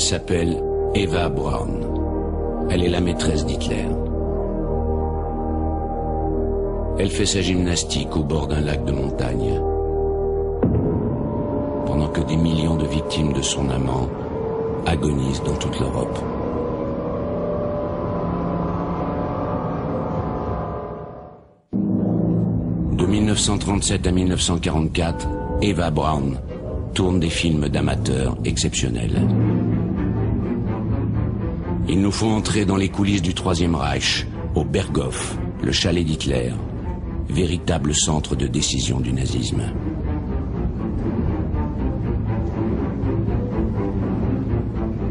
s'appelle Eva Braun. Elle est la maîtresse d'Hitler. Elle fait sa gymnastique au bord d'un lac de montagne, pendant que des millions de victimes de son amant agonisent dans toute l'Europe. De 1937 à 1944, Eva Braun tourne des films d'amateurs exceptionnels. Il nous faut entrer dans les coulisses du Troisième Reich, au Berghof, le chalet d'Hitler, véritable centre de décision du nazisme.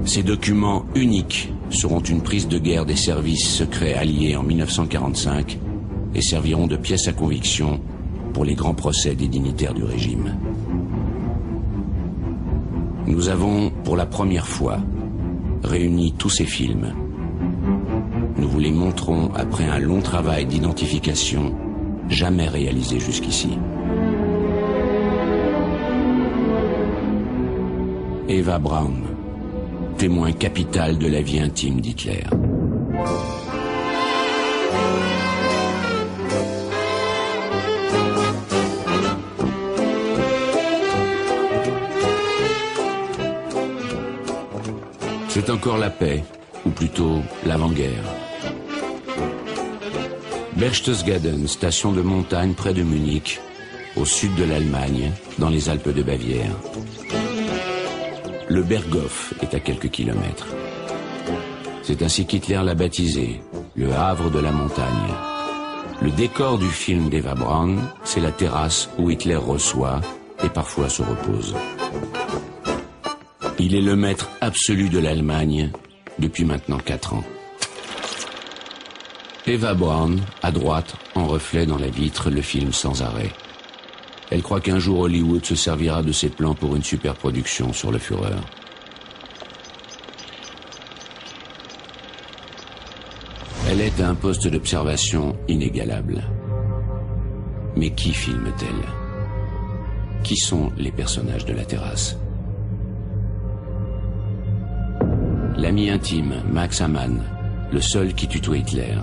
Ces documents uniques seront une prise de guerre des services secrets alliés en 1945 et serviront de pièce à conviction pour les grands procès des dignitaires du régime. Nous avons, pour la première fois, réuni tous ces films. Nous vous les montrons après un long travail d'identification jamais réalisé jusqu'ici. Eva Braun, témoin capital de la vie intime d'Hitler. C'est encore la paix, ou plutôt l'avant-guerre. Berchtesgaden, station de montagne près de Munich, au sud de l'Allemagne, dans les Alpes de Bavière. Le Berghof est à quelques kilomètres. C'est ainsi qu'Hitler l'a baptisé, le Havre de la montagne. Le décor du film d'Eva Braun, c'est la terrasse où Hitler reçoit et parfois se repose. Il est le maître absolu de l'Allemagne depuis maintenant 4 ans. Eva Braun, à droite, en reflet dans la vitre, le film sans arrêt. Elle croit qu'un jour Hollywood se servira de ses plans pour une superproduction sur le Führer. Elle est à un poste d'observation inégalable. Mais qui filme-t-elle? Qui sont les personnages de la terrasse? L'ami intime, Max Amann, le seul qui tutoie Hitler.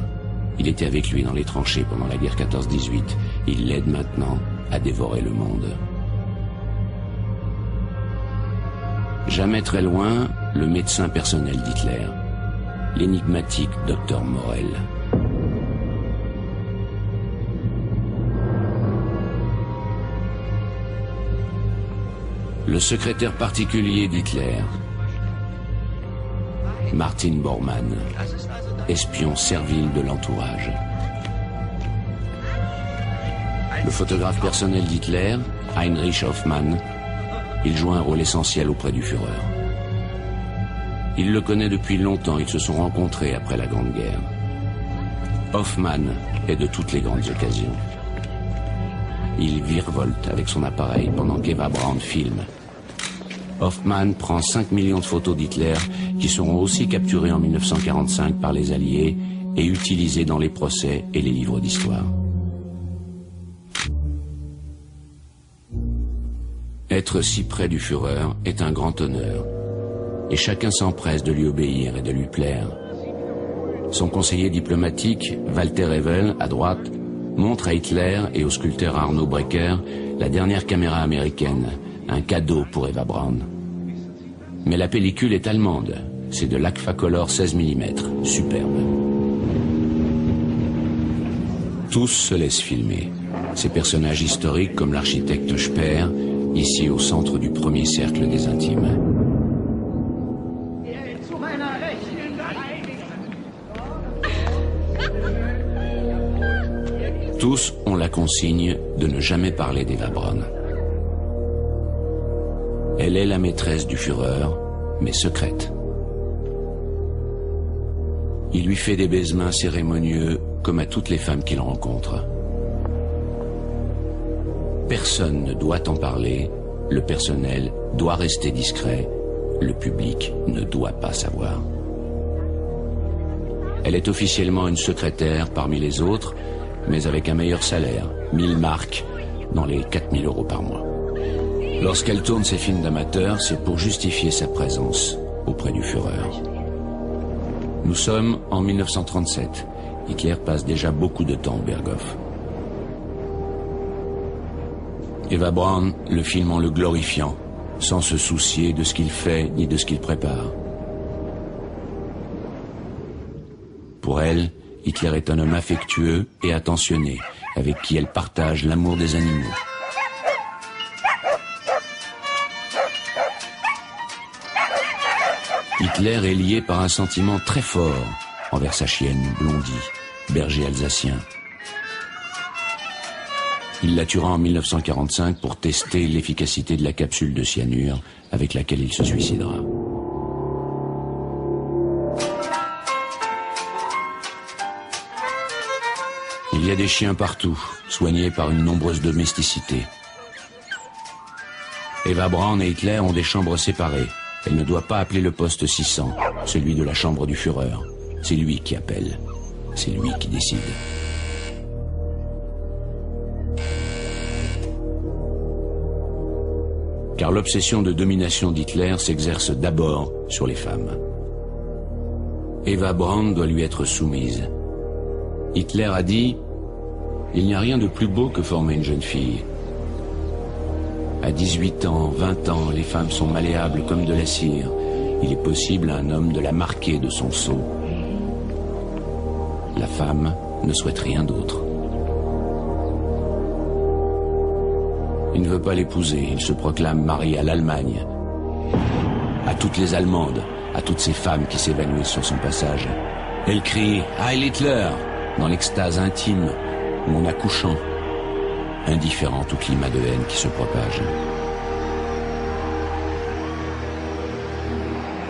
Il était avec lui dans les tranchées pendant la guerre 14-18. Il l'aide maintenant à dévorer le monde. Jamais très loin, le médecin personnel d'Hitler, l'énigmatique Dr Morel. Le secrétaire particulier d'Hitler, Martin Bormann, espion servile de l'entourage. Le photographe personnel d'Hitler, Heinrich Hoffmann, il joue un rôle essentiel auprès du Führer. Il le connaît depuis longtemps, ils se sont rencontrés après la Grande Guerre. Hoffmann est de toutes les grandes occasions. Il virevolte avec son appareil pendant qu'Eva Braun filme. Hoffmann prend 5 millions de photos d'Hitler qui seront aussi capturées en 1945 par les Alliés et utilisées dans les procès et les livres d'histoire. Être si près du Führer est un grand honneur et chacun s'empresse de lui obéir et de lui plaire. Son conseiller diplomatique, Walter Evel, à droite, montre à Hitler et au sculpteur Arno Breker la dernière caméra américaine, un cadeau pour Eva Braun. Mais la pellicule est allemande, c'est de l'Agfacolor 16 mm, superbe. Tous se laissent filmer, ces personnages historiques comme l'architecte Speer, ici au centre du premier cercle des intimes. Tous ont la consigne de ne jamais parler d'Eva Braun. Elle est la maîtresse du Führer, mais secrète. Il lui fait des baisements cérémonieux comme à toutes les femmes qu'il rencontre. Personne ne doit en parler, le personnel doit rester discret, le public ne doit pas savoir. Elle est officiellement une secrétaire parmi les autres, mais avec un meilleur salaire, 1000 marks, dans les 4000 € par mois. Lorsqu'elle tourne ses films d'amateurs, c'est pour justifier sa présence. auprès du Führer. Nous sommes en 1937. Hitler passe déjà beaucoup de temps au Berghof. Eva Braun le filme en le glorifiant, sans se soucier de ce qu'il fait ni de ce qu'il prépare. Pour elle, Hitler est un homme affectueux et attentionné, avec qui elle partage l'amour des animaux. Hitler est lié par un sentiment très fort envers sa chienne Blondie, berger alsacien. Il la tuera en 1945 pour tester l'efficacité de la capsule de cyanure avec laquelle il se suicidera. Il y a des chiens partout, soignés par une nombreuse domesticité. Eva Braun et Hitler ont des chambres séparées. Elle ne doit pas appeler le poste 600, celui de la chambre du Führer. C'est lui qui appelle. C'est lui qui décide. Car l'obsession de domination d'Hitler s'exerce d'abord sur les femmes. Eva Braun doit lui être soumise. Hitler a dit « Il n'y a rien de plus beau que former une jeune fille. À 18 ans, 20 ans, les femmes sont malléables comme de la cire. Il est possible à un homme de la marquer de son sceau. La femme ne souhaite rien d'autre. Il ne veut pas l'épouser, il se proclame marié à l'Allemagne. À toutes les Allemandes, à toutes ces femmes qui s'évanouissent sur son passage. Elle crie « Heil Hitler !» dans l'extase intime ou en accouchant, indifférente au climat de haine qui se propage.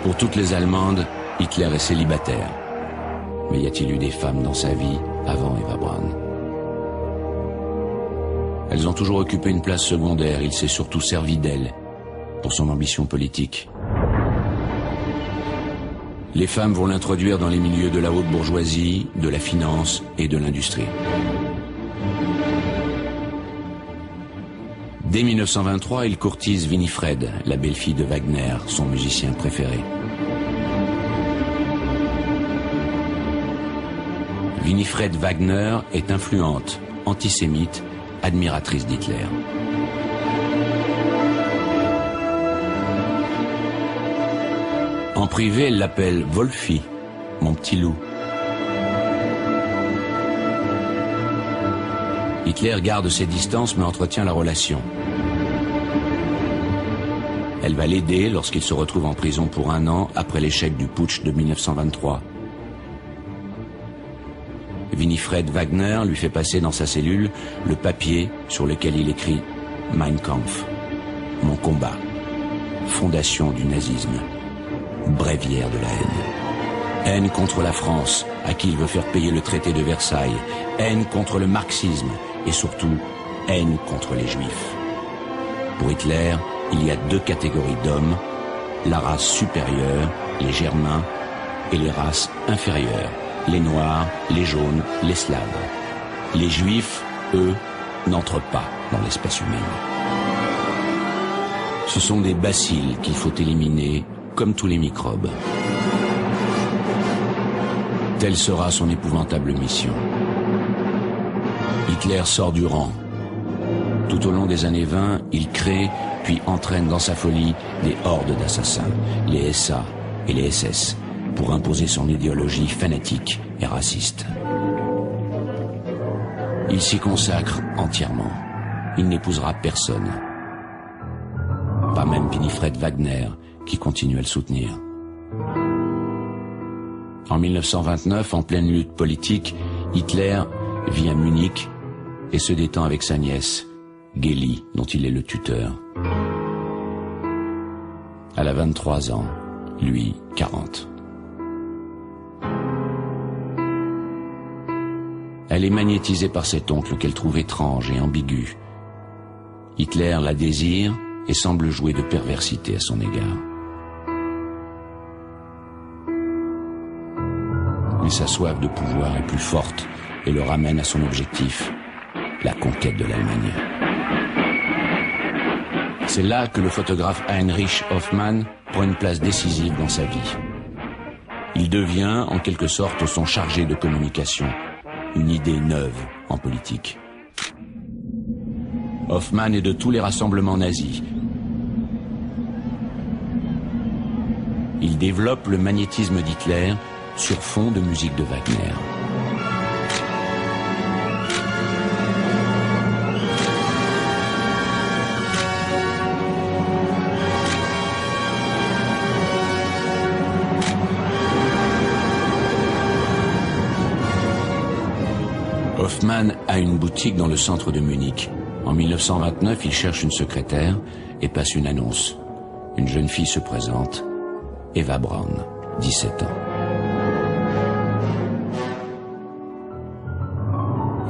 Pour toutes les Allemandes, Hitler est célibataire. Mais y a-t-il eu des femmes dans sa vie avant Eva Braun? Elles ont toujours occupé une place secondaire, il s'est surtout servi d'elles pour son ambition politique. Les femmes vont l'introduire dans les milieux de la haute bourgeoisie, de la finance et de l'industrie. Dès 1923, il courtise Winifred, la belle-fille de Wagner, son musicien préféré. Winifred Wagner est influente, antisémite, admiratrice d'Hitler. En privé, elle l'appelle Wolfie, mon petit loup. Hitler garde ses distances mais entretient la relation. Elle va l'aider lorsqu'il se retrouve en prison pour 1 an après l'échec du putsch de 1923. Winifred Wagner lui fait passer dans sa cellule le papier sur lequel il écrit « Mein Kampf », « Mon combat », fondation du nazisme, bréviaire de la haine. Haine contre la France, à qui il veut faire payer le traité de Versailles, haine contre le marxisme et surtout haine contre les juifs. Pour Hitler, il y a 2 catégories d'hommes, la race supérieure, les Germains, et les races inférieures, les Noirs, les Jaunes, les Slaves. Les Juifs, eux, n'entrent pas dans l'espèce humaine. Ce sont des bacilles qu'il faut éliminer, comme tous les microbes. Telle sera son épouvantable mission. Hitler sort du rang. Tout au long des années 20, il crée, puis entraîne dans sa folie des hordes d'assassins, les SA et les SS, pour imposer son idéologie fanatique et raciste. Il s'y consacre entièrement. Il n'épousera personne. Pas même Winifred Wagner, qui continue à le soutenir. En 1929, en pleine lutte politique, Hitler vit à Munich et se détend avec sa nièce, Gélie, dont il est le tuteur. Elle a 23 ans, lui 40. Elle est magnétisée par cet oncle qu'elle trouve étrange et ambigu. Hitler la désire et semble jouer de perversité à son égard. Mais sa soif de pouvoir est plus forte et le ramène à son objectif, la conquête de l'Allemagne. C'est là que le photographe Heinrich Hoffmann prend une place décisive dans sa vie. Il devient, en quelque sorte, son chargé de communication, une idée neuve en politique. Hoffmann est de tous les rassemblements nazis. Il développe le magnétisme d'Hitler sur fond de musique de Wagner. Hoffmann a une boutique dans le centre de Munich. En 1929, il cherche une secrétaire et passe une annonce. Une jeune fille se présente, Eva Braun, 17 ans.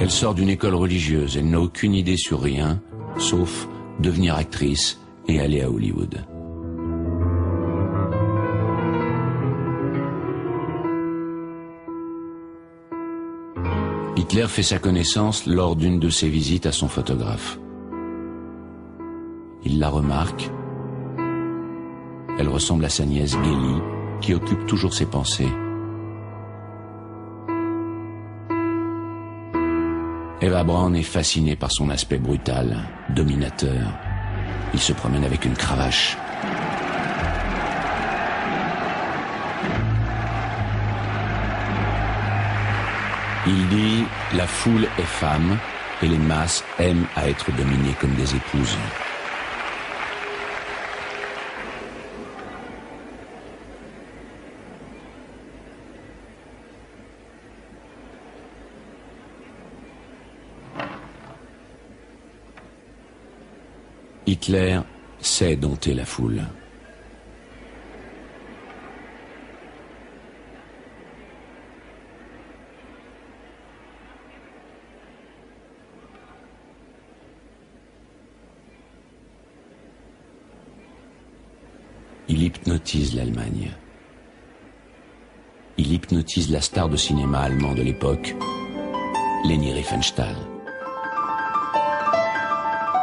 Elle sort d'une école religieuse, elle n'a aucune idée sur rien, sauf devenir actrice et aller à Hollywood. Hitler fait sa connaissance lors d'une de ses visites à son photographe. Il la remarque. Elle ressemble à sa nièce Geli, qui occupe toujours ses pensées. Eva Braun est fascinée par son aspect brutal, dominateur. Il se promène avec une cravache. Il dit « La foule est femme et les masses aiment à être dominées comme des épouses ». Hitler sait dompter la foule. Il hypnotise l'Allemagne. Il hypnotise la star de cinéma allemand de l'époque, Leni Riefenstahl.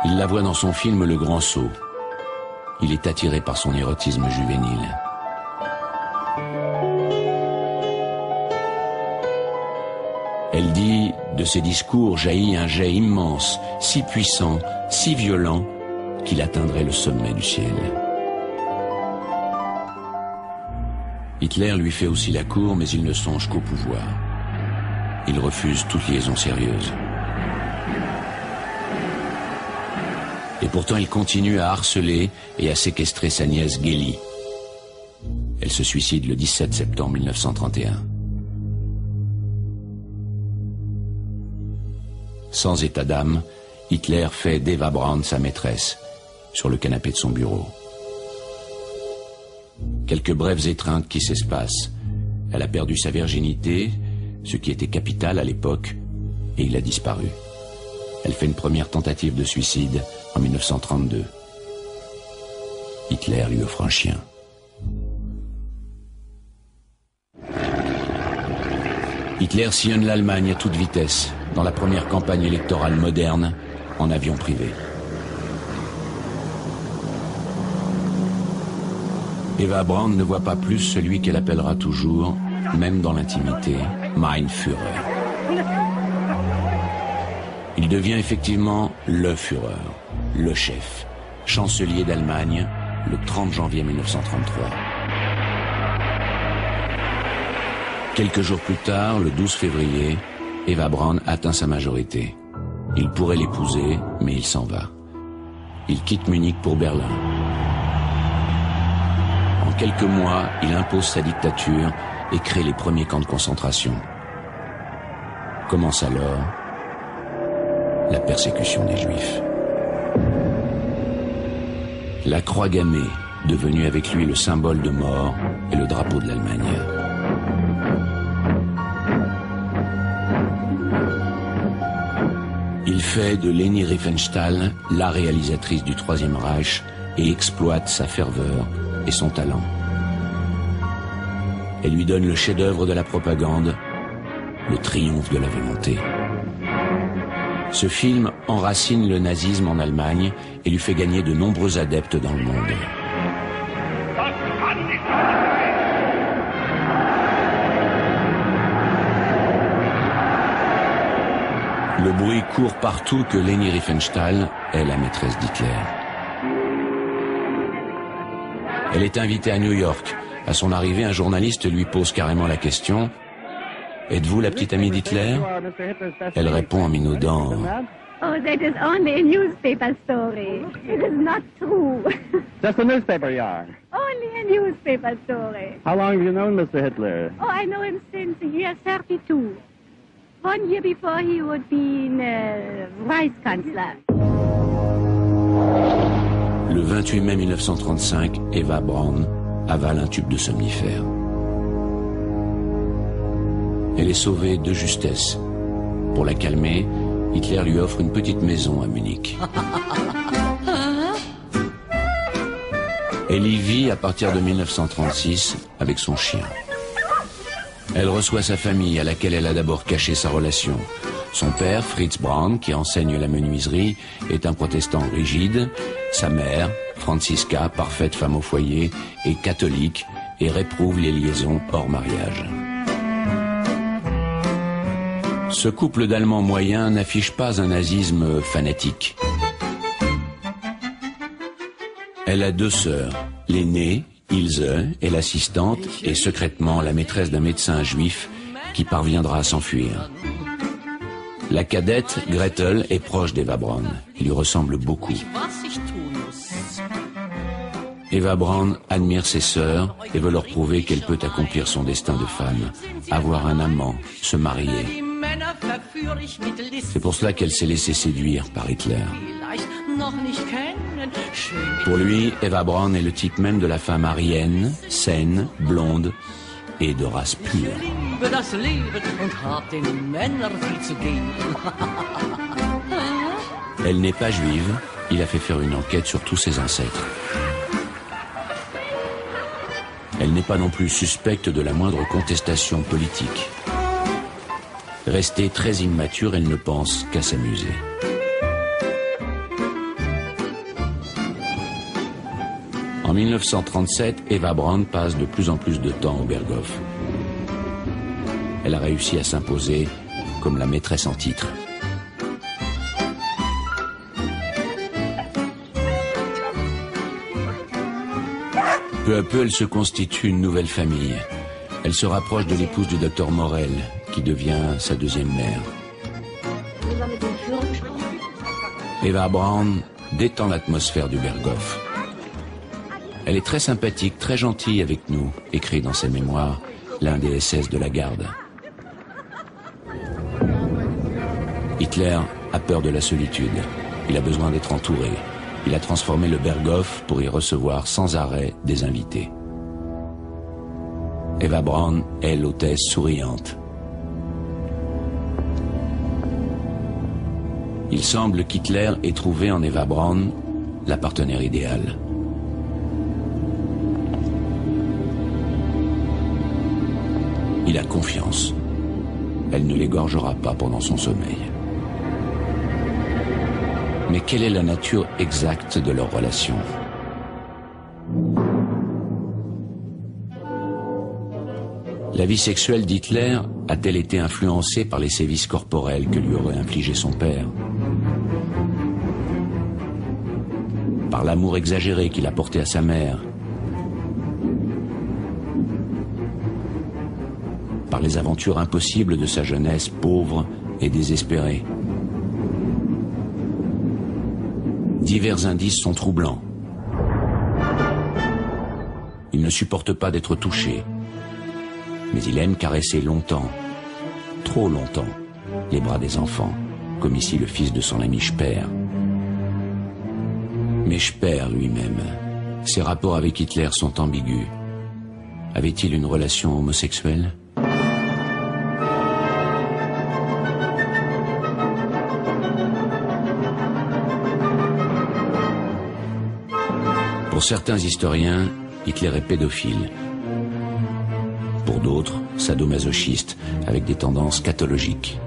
Il la voit dans son film Le Grand Saut. Il est attiré par son érotisme juvénile. Elle dit, de ses discours jaillit un jet immense, si puissant, si violent, qu'il atteindrait le sommet du ciel. Hitler lui fait aussi la cour, mais il ne songe qu'au pouvoir. Il refuse toute liaison sérieuse. Et pourtant, il continue à harceler et à séquestrer sa nièce Geli. Elle se suicide le 17 septembre 1931. Sans état d'âme, Hitler fait d'Eva Braun sa maîtresse, sur le canapé de son bureau. Quelques brèves étreintes qui s'espacent. Elle a perdu sa virginité, ce qui était capital à l'époque, et il a disparu. Elle fait une première tentative de suicide en 1932. Hitler lui offre un chien. Hitler sillonne l'Allemagne à toute vitesse, dans la première campagne électorale moderne, en avion privé. Eva Braun ne voit pas plus celui qu'elle appellera toujours, même dans l'intimité, Mein Führer. Il devient effectivement le Führer, le chef, chancelier d'Allemagne, le 30 janvier 1933. Quelques jours plus tard, le 12 février, Eva Braun atteint sa majorité. Il pourrait l'épouser, mais il s'en va. Il quitte Munich pour Berlin. En quelques mois, il impose sa dictature et crée les premiers camps de concentration. Commence alors la persécution des Juifs. La croix gammée, devenue avec lui le symbole de mort et le drapeau de l'Allemagne. Il fait de Leni Riefenstahl la réalisatrice du Troisième Reich et exploite sa ferveur et son talent. Elle lui donne le chef-d'œuvre de la propagande, le triomphe de la volonté. Ce film enracine le nazisme en Allemagne et lui fait gagner de nombreux adeptes dans le monde. Le bruit court partout que Leni Riefenstahl est la maîtresse d'Hitler. Elle est invitée à New York. À son arrivée, un journaliste lui pose carrément la question « Êtes-vous la petite amie d'Hitler ?» Elle répond en minaudant « Oh, that is only a newspaper story. It is not true. » Just a newspaper yarn. Only a newspaper story. How long have you known Mr. Hitler? Oh, I know him since the year 32. 1 year before he would be Reichskanzler. Le 28 mai 1935, Eva Braun avale un tube de somnifère. Elle est sauvée de justesse. Pour la calmer, Hitler lui offre une petite maison à Munich. Elle y vit à partir de 1936 avec son chien. Elle reçoit sa famille à laquelle elle a d'abord caché sa relation. Son père, Fritz Braun, qui enseigne la menuiserie, est un protestant rigide. Sa mère, Franziska, parfaite femme au foyer, est catholique et réprouve les liaisons hors mariage. Ce couple d'Allemands moyens n'affiche pas un nazisme fanatique. Elle a 2 sœurs. L'aînée, Ilse, est l'assistante et secrètement la maîtresse d'un médecin juif qui parviendra à s'enfuir. La cadette, Gretel, est proche d'Eva Braun. Elle lui ressemble beaucoup. Eva Braun admire ses sœurs et veut leur prouver qu'elle peut accomplir son destin de femme, avoir un amant, se marier. C'est pour cela qu'elle s'est laissée séduire par Hitler. Pour lui, Eva Braun est le type même de la femme aryenne, saine, blonde et de race pure. Elle n'est pas juive, il a fait faire une enquête sur tous ses ancêtres. Elle n'est pas non plus suspecte de la moindre contestation politique. Restée très immature, elle ne pense qu'à s'amuser. En 1937, Eva Braun passe de plus en plus de temps au Berghof. Elle a réussi à s'imposer comme la maîtresse en titre. Peu à peu, elle se constitue une nouvelle famille. Elle se rapproche de l'épouse du docteur Morel, qui devient sa deuxième mère. Eva Braun détend l'atmosphère du Berghof. Elle est très sympathique, très gentille avec nous, écrit dans ses mémoires l'un des SS de la garde. Hitler a peur de la solitude. Il a besoin d'être entouré. Il a transformé le Berghof pour y recevoir sans arrêt des invités. Eva Braun est l'hôtesse souriante. Il semble qu'Hitler ait trouvé en Eva Braun la partenaire idéale. Il a confiance. Elle ne l'égorgera pas pendant son sommeil. Mais quelle est la nature exacte de leur relation ? La vie sexuelle d'Hitler a-t-elle été influencée par les sévices corporels que lui aurait infligé son père ? Par l'amour exagéré qu'il a porté à sa mère ? Par les aventures impossibles de sa jeunesse pauvre et désespérée. Divers indices sont troublants. Il ne supporte pas d'être touché, mais il aime caresser longtemps, trop longtemps, les bras des enfants, comme ici le fils de son ami Speer. Mais Speer lui-même, ses rapports avec Hitler sont ambigus. Avait-il une relation homosexuelle ? Pour certains historiens, Hitler est pédophile. Pour d'autres, sadomasochiste, avec des tendances cathologiques.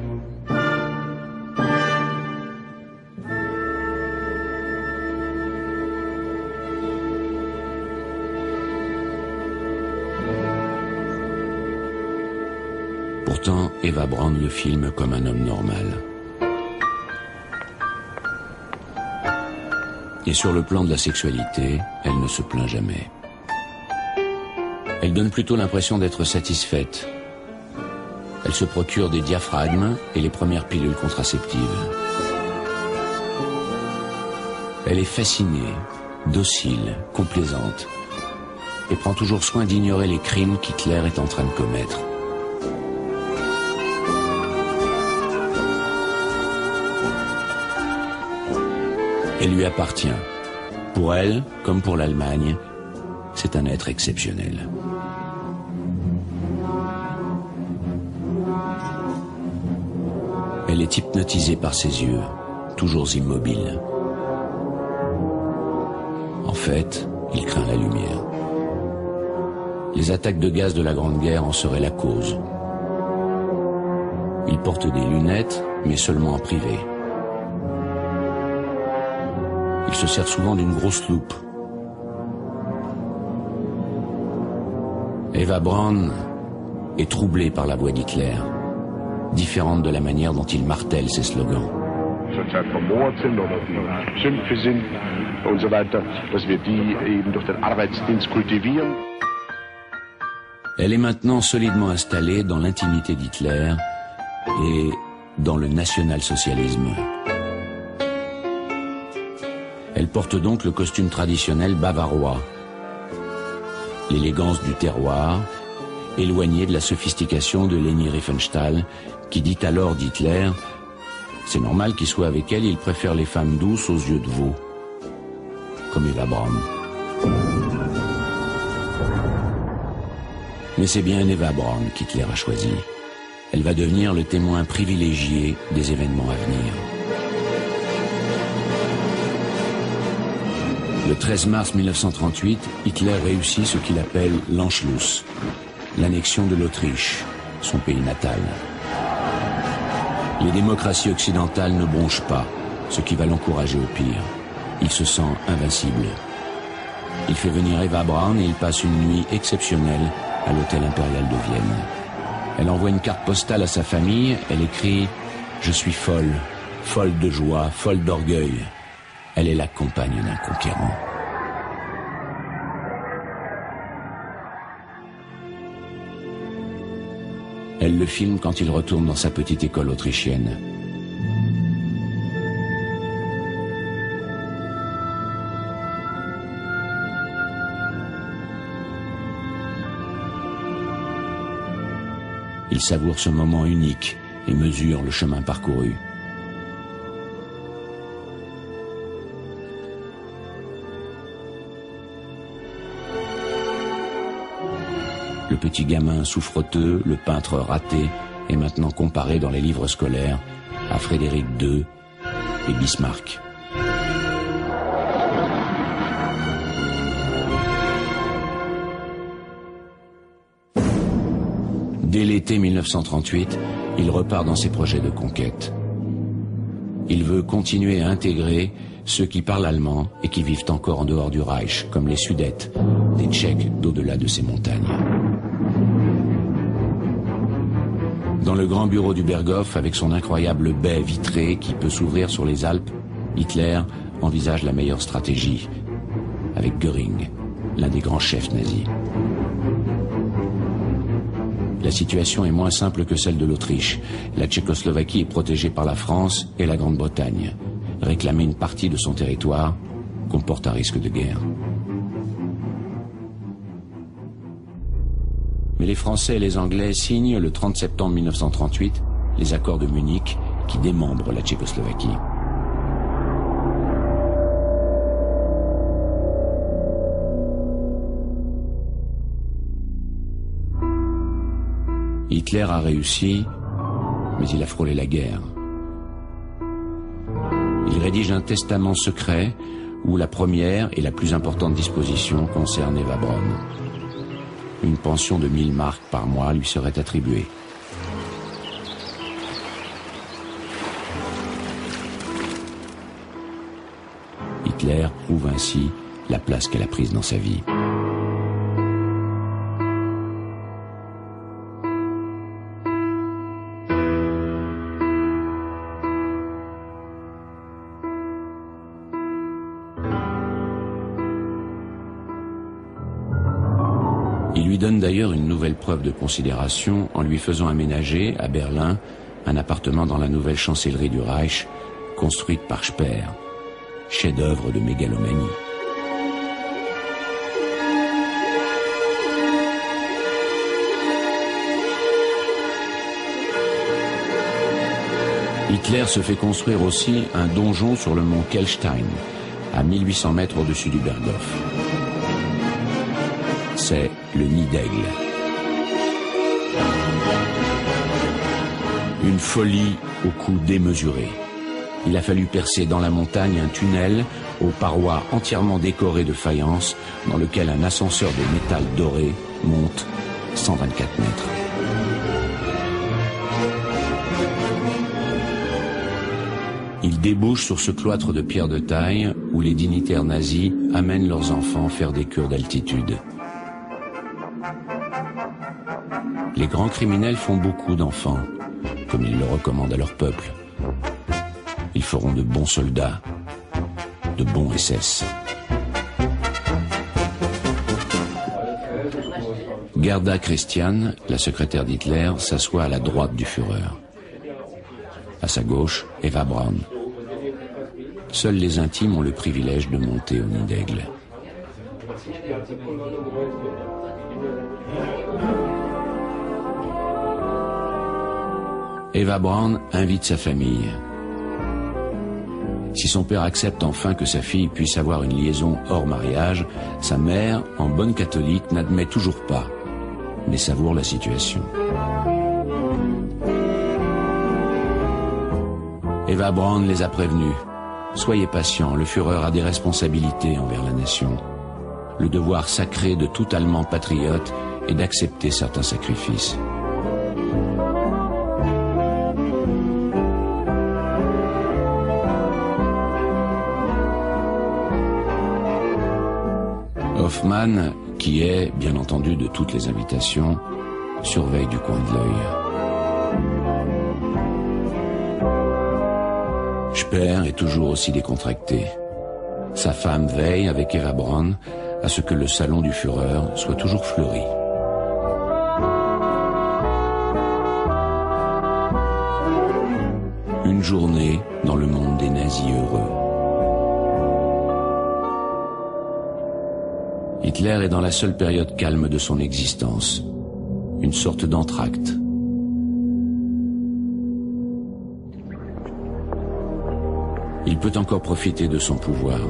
Pourtant, Eva Braun le filme comme un homme normal. Et sur le plan de la sexualité, elle ne se plaint jamais. Elle donne plutôt l'impression d'être satisfaite. Elle se procure des diaphragmes et les premières pilules contraceptives. Elle est fascinée, docile, complaisante, et prend toujours soin d'ignorer les crimes qu'Hitler est en train de commettre. Elle lui appartient. Pour elle, comme pour l'Allemagne, c'est un être exceptionnel. Elle est hypnotisée par ses yeux, toujours immobiles. En fait, il craint la lumière. Les attaques de gaz de la Grande Guerre en seraient la cause. Il porte des lunettes, mais seulement en privé. Il se sert souvent d'une grosse loupe. Eva Braun est troublée par la voix d'Hitler, différente de la manière dont il martèle ses slogans. Elle est maintenant solidement installée dans l'intimité d'Hitler et dans le national-socialisme. Elle porte donc le costume traditionnel bavarois, l'élégance du terroir, éloignée de la sophistication de Leni Riefenstahl, qui dit alors d'Hitler « C'est normal qu'il soit avec elle, il préfère les femmes douces aux yeux de veau », comme Eva Braun. Mais c'est bien Eva Braun qu'Hitler a choisi. Elle va devenir le témoin privilégié des événements à venir. Le 13 mars 1938, Hitler réussit ce qu'il appelle l'Anschluss, l'annexion de l'Autriche, son pays natal. Les démocraties occidentales ne bronchent pas, ce qui va l'encourager au pire. Il se sent invincible. Il fait venir Eva Braun et il passe une nuit exceptionnelle à l'hôtel impérial de Vienne. Elle envoie une carte postale à sa famille, elle écrit « Je suis folle, folle de joie, folle d'orgueil ». Elle est la compagne d'un conquérant. Elle le filme quand il retourne dans sa petite école autrichienne. Il savoure ce moment unique et mesure le chemin parcouru. Le petit gamin souffreteux, le peintre raté, est maintenant comparé dans les livres scolaires à Frédéric II et Bismarck. Dès l'été 1938, il repart dans ses projets de conquête. Il veut continuer à intégrer ceux qui parlent allemand et qui vivent encore en dehors du Reich, comme les Sudètes, des Tchèques d'au-delà de ces montagnes. Dans le grand bureau du Berghof, avec son incroyable baie vitrée qui peut s'ouvrir sur les Alpes, Hitler envisage la meilleure stratégie, avec Göring, l'un des grands chefs nazis. La situation est moins simple que celle de l'Autriche. La Tchécoslovaquie est protégée par la France et la Grande-Bretagne. Réclamer une partie de son territoire comporte un risque de guerre. Mais les Français et les Anglais signent le 30 septembre 1938 les accords de Munich qui démembrent la Tchécoslovaquie. Hitler a réussi, mais il a frôlé la guerre. Il rédige un testament secret où la première et la plus importante disposition concerne Eva Braun. Une pension de 1000 marks par mois lui serait attribuée. Hitler prouve ainsi la place qu'elle a prise dans sa vie. donne d'ailleurs une nouvelle preuve de considération en lui faisant aménager, à Berlin, un appartement dans la nouvelle chancellerie du Reich, construite par Speer, chef-d'œuvre de mégalomanie. Hitler se fait construire aussi un donjon sur le mont Kelstein, à 1800 mètres au-dessus du Berghof. C'est le nid d'aigle. Une folie au coût démesuré. Il a fallu percer dans la montagne un tunnel aux parois entièrement décorées de faïence dans lequel un ascenseur de métal doré monte 124 mètres. Il débouche sur ce cloître de pierre de taille où les dignitaires nazis amènent leurs enfants faire des cures d'altitude. Les grands criminels font beaucoup d'enfants, comme ils le recommandent à leur peuple. Ils feront de bons soldats, de bons SS. Gerda Christian, la secrétaire d'Hitler, s'assoit à la droite du Führer. À sa gauche, Eva Braun. Seuls les intimes ont le privilège de monter au nid d'aigle. Eva Braun invite sa famille. Si son père accepte enfin que sa fille puisse avoir une liaison hors mariage, sa mère, en bonne catholique, n'admet toujours pas, mais savoure la situation. Eva Braun les a prévenus. Soyez patients, le Führer a des responsabilités envers la nation. Le devoir sacré de tout Allemand patriote est d'accepter certains sacrifices. Hoffmann, qui est, bien entendu, de toutes les invitations, surveille du coin de l'œil. Speer est toujours aussi décontracté. Sa femme veille, avec Eva Braun, à ce que le salon du Führer soit toujours fleuri. Une journée dans le monde des nazis heureux. Hitler est dans la seule période calme de son existence, une sorte d'entracte. Il peut encore profiter de son pouvoir.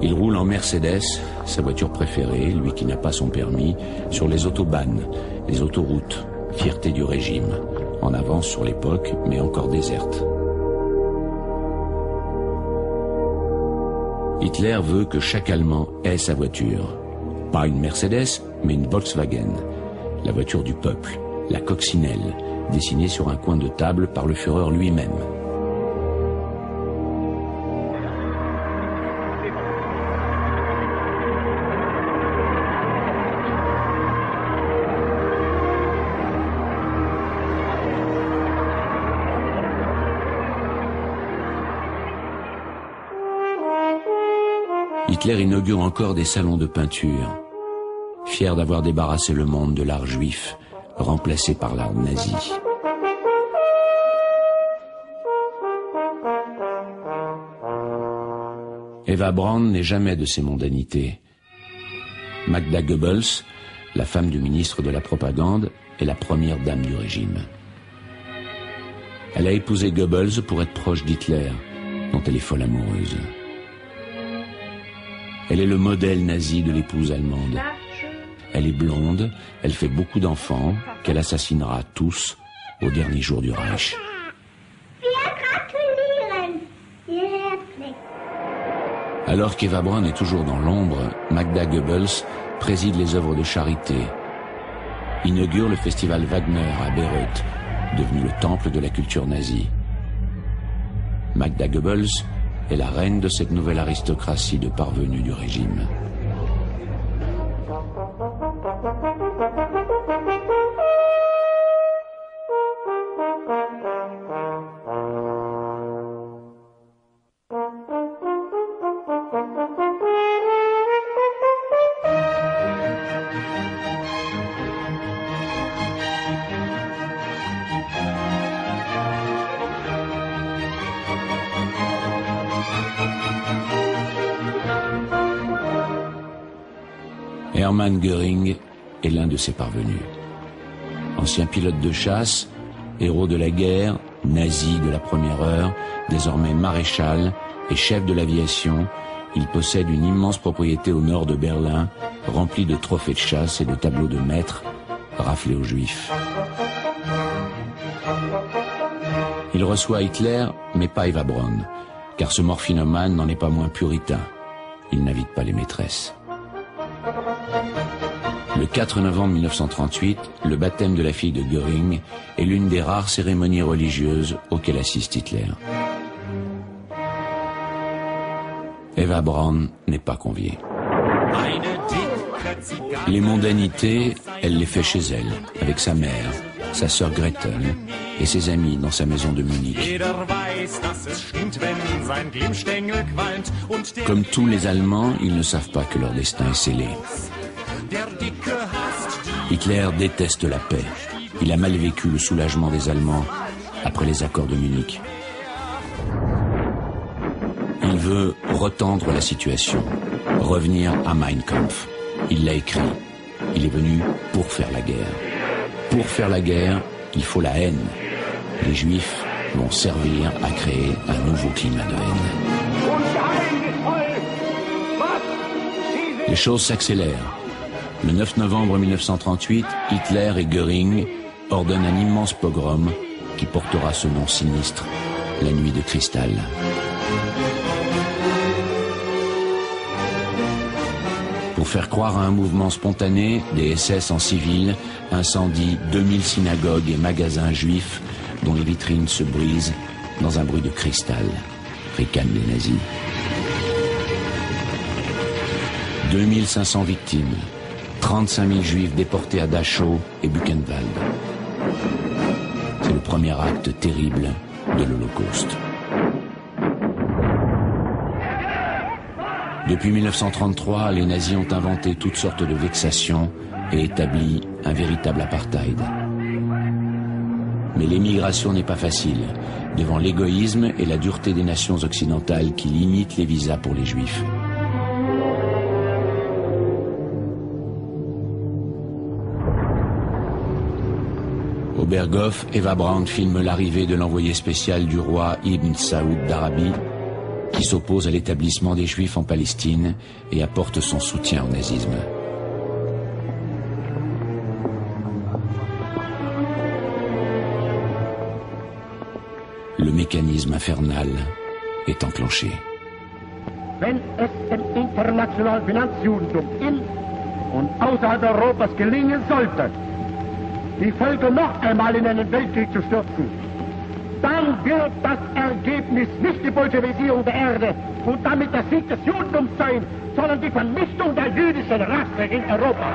Il roule en Mercedes, sa voiture préférée, lui qui n'a pas son permis, sur les autobahns, les autoroutes, fierté du régime, en avance sur l'époque, mais encore déserte. Hitler veut que chaque Allemand ait sa voiture. Pas une Mercedes, mais une Volkswagen, la voiture du peuple, la coccinelle, dessinée sur un coin de table par le Führer lui-même. Hitler inaugure encore des salons de peinture, fier d'avoir débarrassé le monde de l'art juif, remplacé par l'art nazi. Eva Braun n'est jamais de ces mondanités. Magda Goebbels, la femme du ministre de la Propagande, est la première dame du régime. Elle a épousé Goebbels pour être proche d'Hitler, dont elle est folle amoureuse. Elle est le modèle nazi de l'épouse allemande. Elle est blonde, elle fait beaucoup d'enfants, qu'elle assassinera tous au dernier jour du Reich. Alors qu'Eva Braun est toujours dans l'ombre, Magda Goebbels préside les œuvres de charité, inaugure le festival Wagner à Bayreuth, devenu le temple de la culture nazie. Magda Goebbels est la reine de cette nouvelle aristocratie de parvenus du régime. Hermann Göring est l'un de ses parvenus. Ancien pilote de chasse, héros de la guerre, nazi de la première heure, désormais maréchal et chef de l'aviation, il possède une immense propriété au nord de Berlin, remplie de trophées de chasse et de tableaux de maîtres raflés aux Juifs. Il reçoit Hitler, mais pas Eva Braun, car ce morphinomane n'en est pas moins puritain. Il n'invite pas les maîtresses. Le 4 novembre 1938, le baptême de la fille de Göring est l'une des rares cérémonies religieuses auxquelles assiste Hitler. Eva Braun n'est pas conviée. Les mondanités, elle les fait chez elle, avec sa mère, sa sœur Gretel et ses amis dans sa maison de Munich. Comme tous les Allemands, ils ne savent pas que leur destin est scellé. Hitler déteste la paix. Il a mal vécu le soulagement des Allemands après les accords de Munich. Il veut retendre la situation, revenir à Mein Kampf. Il l'a écrit. Il est venu pour faire la guerre. Pour faire la guerre, il faut la haine. Les Juifs vont servir à créer un nouveau climat de haine. Les choses s'accélèrent. Le 9 novembre 1938, Hitler et Göring ordonnent un immense pogrom qui portera ce nom sinistre, la nuit de cristal. Pour faire croire à un mouvement spontané, des SS en civil incendient 2000 synagogues et magasins juifs dont les vitrines se brisent dans un bruit de cristal, ricanent les nazis. 2500 victimes, 35 000 juifs déportés à Dachau et Buchenwald. C'est le premier acte terrible de l'Holocauste. Depuis 1933, les nazis ont inventé toutes sortes de vexations et établi un véritable apartheid. Mais l'émigration n'est pas facile, devant l'égoïsme et la dureté des nations occidentales qui limitent les visas pour les juifs. Au Berghof, Eva Braun filme l'arrivée de l'envoyé spécial du roi Ibn Saoud d'Arabie, qui s'oppose à l'établissement des Juifs en Palestine et apporte son soutien au nazisme. Le mécanisme infernal est enclenché. Wenn es dem internationalen Finanzjudentum in und außerhalb Europas gelingen sollte, die Völker noch einmal in einen Weltkrieg zu stürzen, dann wird das Ergebnis nicht die Bolschewisierung der Erde und damit der Sieg des Judentums sein, sondern die Vernichtung der jüdischen Rasse in Europa.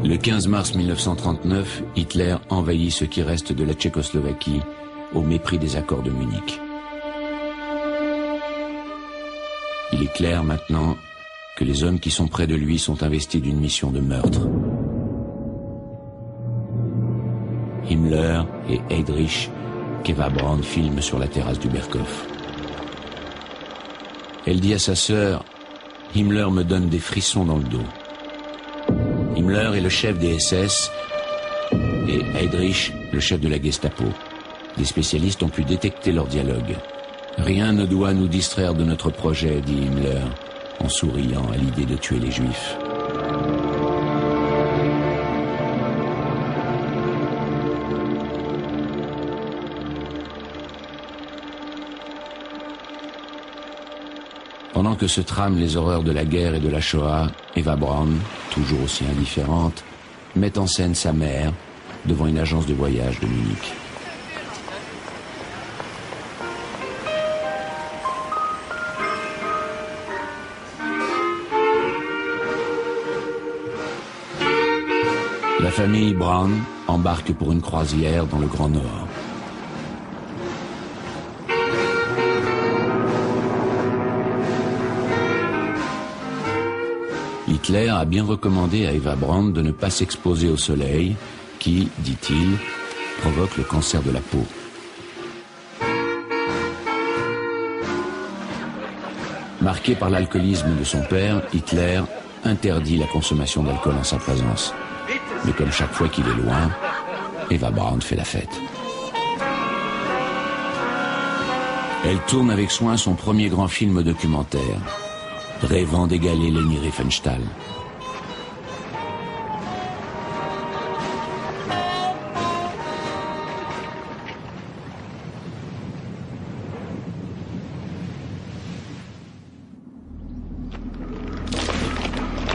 Le 15 mars 1939, Hitler envahit ce qui reste de la Tchécoslovaquie au mépris des accords de Munich. Il est clair maintenant que les hommes qui sont près de lui sont investis d'une mission de meurtre. Himmler et Heydrich qu'Eva Braun filme sur la terrasse du Berghof. Elle dit à sa sœur « Himmler me donne des frissons dans le dos ». Himmler est le chef des SS et Heydrich le chef de la Gestapo. Des spécialistes ont pu détecter leur dialogue. « Rien ne doit nous distraire de notre projet », dit Himmler, en souriant à l'idée de tuer les Juifs. Pendant que se trament les horreurs de la guerre et de la Shoah, Eva Braun, toujours aussi indifférente, met en scène sa mère devant une agence de voyage de Munich. La famille Braun embarque pour une croisière dans le Grand Nord. Hitler a bien recommandé à Eva Braun de ne pas s'exposer au soleil qui, dit-il, provoque le cancer de la peau. Marqué par l'alcoolisme de son père, Hitler interdit la consommation d'alcool en sa présence. Mais comme chaque fois qu'il est loin, Eva Braun fait la fête. Elle tourne avec soin son premier grand film documentaire, rêvant d'égaler Leni Riefenstahl.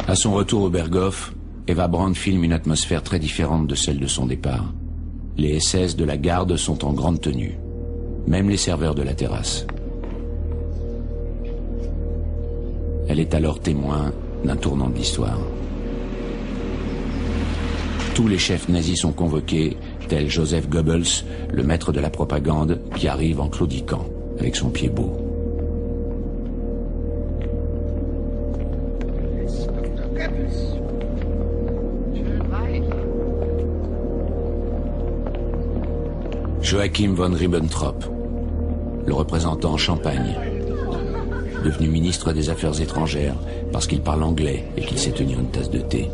À son retour au Berghof, Eva Braun filme une atmosphère très différente de celle de son départ. Les SS de la garde sont en grande tenue, même les serveurs de la terrasse. Elle est alors témoin d'un tournant de l'histoire. Tous les chefs nazis sont convoqués, tel Joseph Goebbels, le maître de la propagande, qui arrive en claudiquant, avec son pied beau. Joachim von Ribbentrop, le représentant en Champagne, devenu ministre des Affaires étrangères parce qu'il parle anglais et qu'il sait tenir une tasse de thé.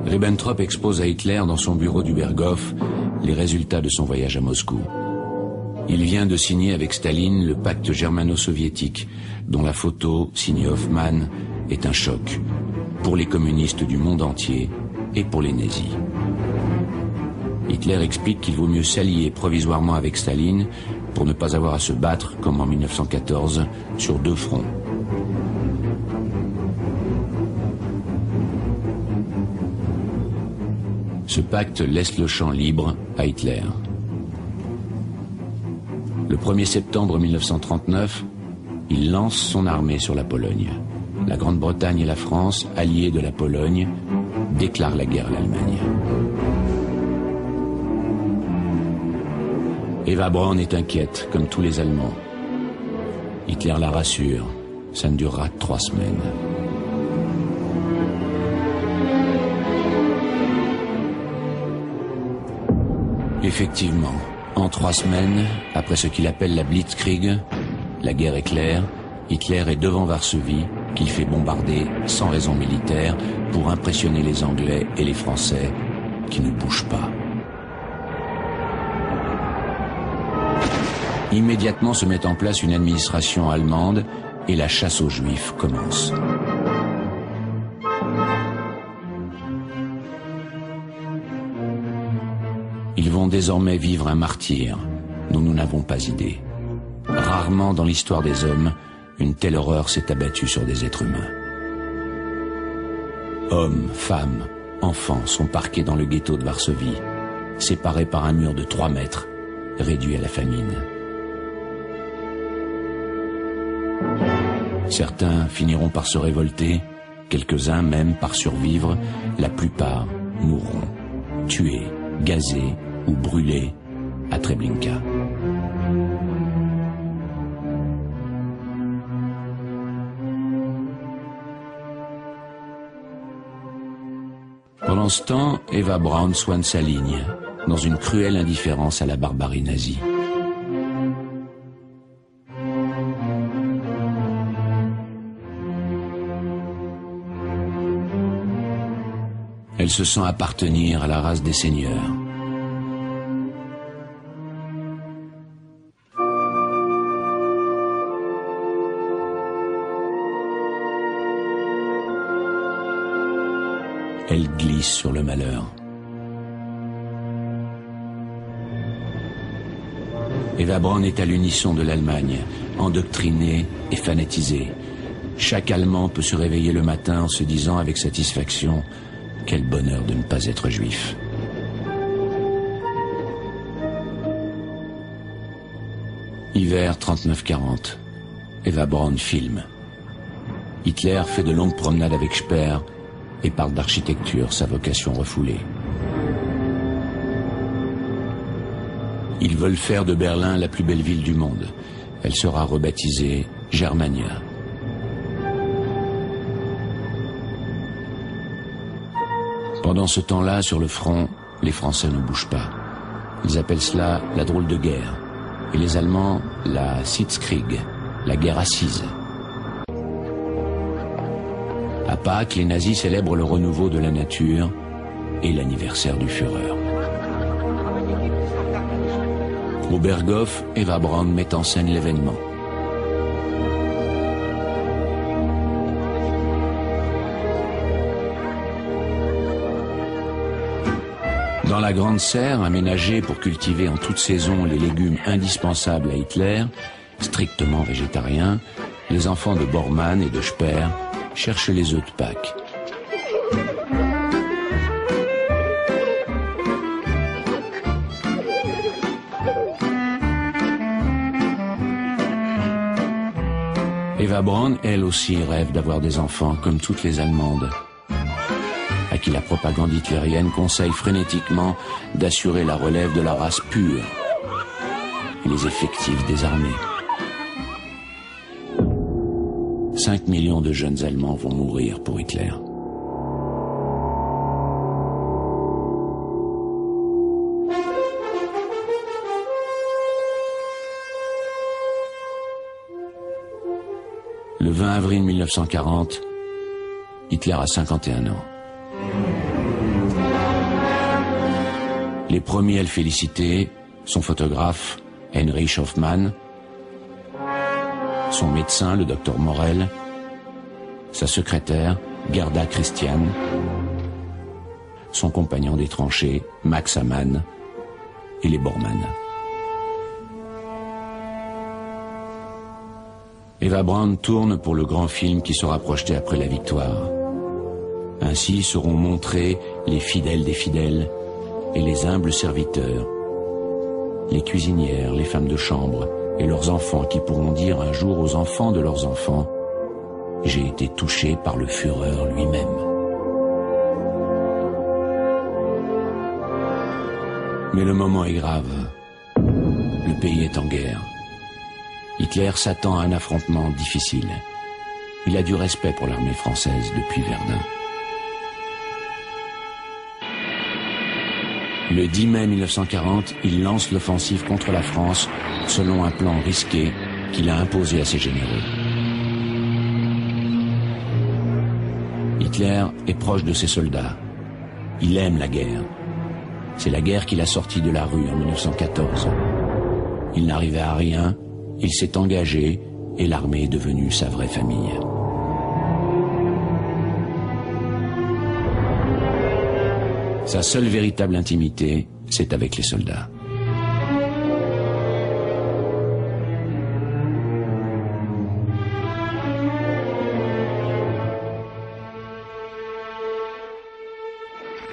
Ribbentrop expose à Hitler dans son bureau du Berghof les résultats de son voyage à Moscou. Il vient de signer avec Staline le pacte germano-soviétique, dont la photo, signée Hoffmann, est un choc pour les communistes du monde entier et pour les nazis. Hitler explique qu'il vaut mieux s'allier provisoirement avec Staline pour ne pas avoir à se battre, comme en 1914, sur deux fronts. Ce pacte laisse le champ libre à Hitler. Le 1er septembre 1939, il lance son armée sur la Pologne. La Grande-Bretagne et la France, alliées de la Pologne, déclarent la guerre à l'Allemagne. Eva Braun est inquiète, comme tous les Allemands. Hitler la rassure, ça ne durera que 3 semaines. Effectivement, en 3 semaines, après ce qu'il appelle la Blitzkrieg, la guerre éclair, Hitler est devant Varsovie, qu'il fait bombarder sans raison militaire pour impressionner les Anglais et les Français qui ne bougent pas. Immédiatement se met en place une administration allemande et la chasse aux Juifs commence. Ils vont désormais vivre un martyre dont nous n'avons pas idée. Rarement dans l'histoire des hommes, une telle horreur s'est abattue sur des êtres humains. Hommes, femmes, enfants sont parqués dans le ghetto de Varsovie, séparés par un mur de 3 mètres, réduits à la famine. Certains finiront par se révolter, quelques-uns même par survivre, la plupart mourront, tués, gazés ou brûlés à Treblinka. Pendant ce temps, Eva Braun soigne sa ligne, dans une cruelle indifférence à la barbarie nazie. Elle se sent appartenir à la race des seigneurs. Elle glisse sur le malheur. Eva Braun est à l'unisson de l'Allemagne, endoctrinée et fanatisée. Chaque Allemand peut se réveiller le matin en se disant avec satisfaction « Quel bonheur de ne pas être juif ». Hiver 39-40. Eva Braun filme. Hitler fait de longues promenades avec Speer et parle d'architecture, sa vocation refoulée. Ils veulent faire de Berlin la plus belle ville du monde. Elle sera rebaptisée Germania. Pendant ce temps-là, sur le front, les Français ne bougent pas. Ils appellent cela la drôle de guerre, et les Allemands la Sitzkrieg, la guerre assise. À Pâques, les nazis célèbrent le renouveau de la nature et l'anniversaire du Führer. Au Berghof, Eva Braun met en scène l'événement. Dans la grande serre, aménagée pour cultiver en toute saison les légumes indispensables à Hitler, strictement végétariens, les enfants de Bormann et de Speer cherchent les œufs de Pâques. Eva Braun, elle aussi, rêve d'avoir des enfants comme toutes les Allemandes, à qui la propagande hitlérienne conseille frénétiquement d'assurer la relève de la race pure et les effectifs des armées. 5 millions de jeunes Allemands vont mourir pour Hitler. Le 20 avril 1940, Hitler a 51 ans. Les premiers à le féliciter, son photographe, Heinrich Hoffmann, son médecin, le docteur Morel, sa secrétaire, Gerda Christian, son compagnon des tranchées, Max Amann, et les Bormann. Eva Braun tourne pour le grand film qui sera projeté après la victoire. Ainsi seront montrés les fidèles des fidèles et les humbles serviteurs, les cuisinières, les femmes de chambre et leurs enfants qui pourront dire un jour aux enfants de leurs enfants « J'ai été touché par le Führer lui-même ». Mais le moment est grave. Le pays est en guerre. Hitler s'attend à un affrontement difficile. Il a du respect pour l'armée française depuis Verdun. Le 10 mai 1940, il lance l'offensive contre la France selon un plan risqué qu'il a imposé à ses généraux. Hitler est proche de ses soldats. Il aime la guerre. C'est la guerre qui l'a sorti de la rue en 1914. Il n'arrivait à rien, il s'est engagé et l'armée est devenue sa vraie famille. Sa seule véritable intimité, c'est avec les soldats.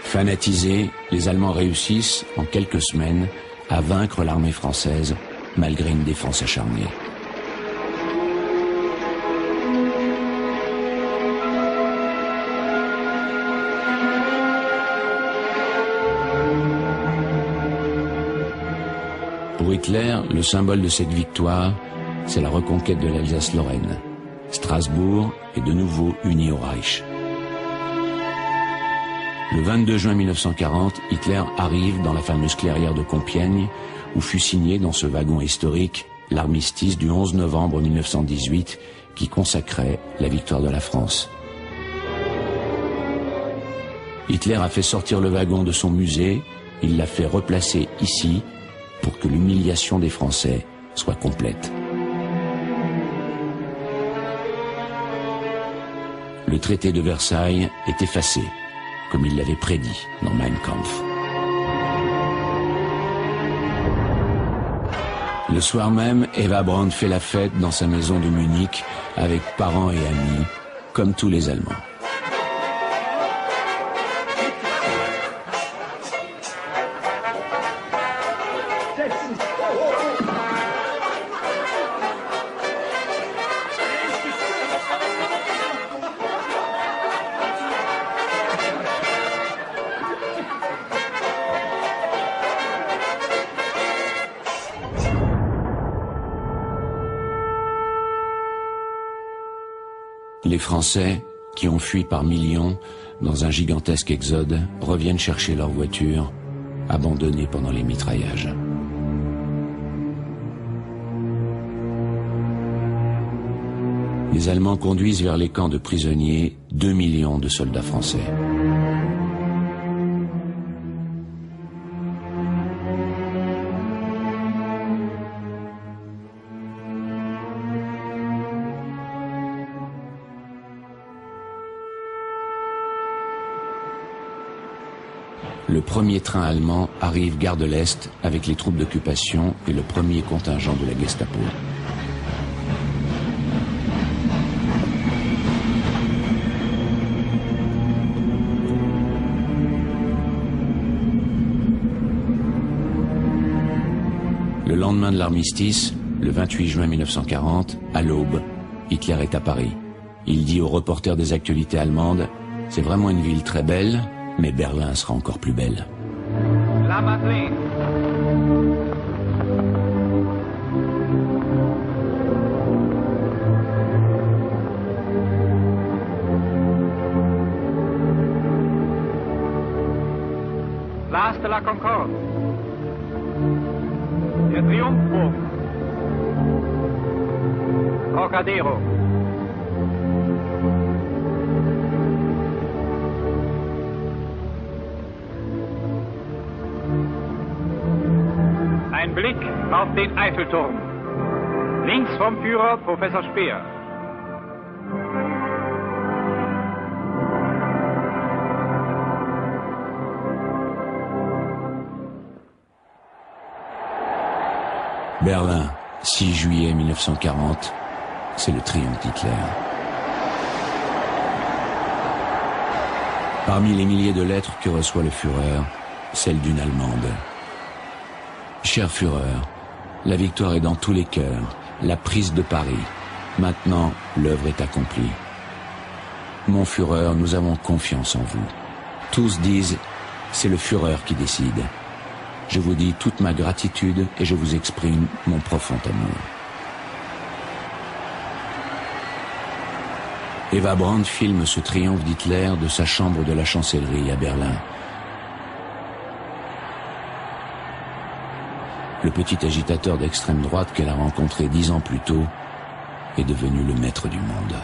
Fanatisés, les Allemands réussissent, en quelques semaines, à vaincre l'armée française, malgré une défense acharnée. Pour Hitler, le symbole de cette victoire, c'est la reconquête de l'Alsace-Lorraine. Strasbourg est de nouveau uni au Reich. Le 22 juin 1940, Hitler arrive dans la fameuse clairière de Compiègne, où fut signé dans ce wagon historique l'armistice du 11 novembre 1918 qui consacrait la victoire de la France. Hitler a fait sortir le wagon de son musée, il l'a fait replacer ici pour que l'humiliation des Français soit complète. Le traité de Versailles est effacé, comme il l'avait prédit dans Mein Kampf. Le soir même, Eva Braun fait la fête dans sa maison de Munich avec parents et amis, comme tous les Allemands. Les Français, qui ont fui par millions dans un gigantesque exode, reviennent chercher leur voiture abandonnés pendant les mitraillages. Les Allemands conduisent vers les camps de prisonniers 2 millions de soldats français. Le premier train allemand arrive gare de l'Est avec les troupes d'occupation et le premier contingent de la Gestapo. Le lendemain de l'armistice, le 28 juin 1940, à l'aube, Hitler est à Paris. Il dit aux reporters des actualités allemandes « C'est vraiment une ville très belle, mais Berlin sera encore plus belle. » La Madeleine. Place de la Concorde. Der Triumphbogen. Trocadero. Ein Blick auf den Eiffelturm. Links vom Führer Professor Speer. Berlin, 6 juillet 1940, c'est le triomphe d'Hitler. Parmi les milliers de lettres que reçoit le Führer, celle d'une Allemande. Cher Führer, la victoire est dans tous les cœurs, la prise de Paris. Maintenant, l'œuvre est accomplie. Mon Führer, nous avons confiance en vous. Tous disent, c'est le Führer qui décide. Je vous dis toute ma gratitude et je vous exprime mon profond amour. Eva Braun filme ce triomphe d'Hitler de sa chambre de la chancellerie à Berlin. Le petit agitateur d'extrême droite qu'elle a rencontré 10 ans plus tôt est devenu le maître du monde.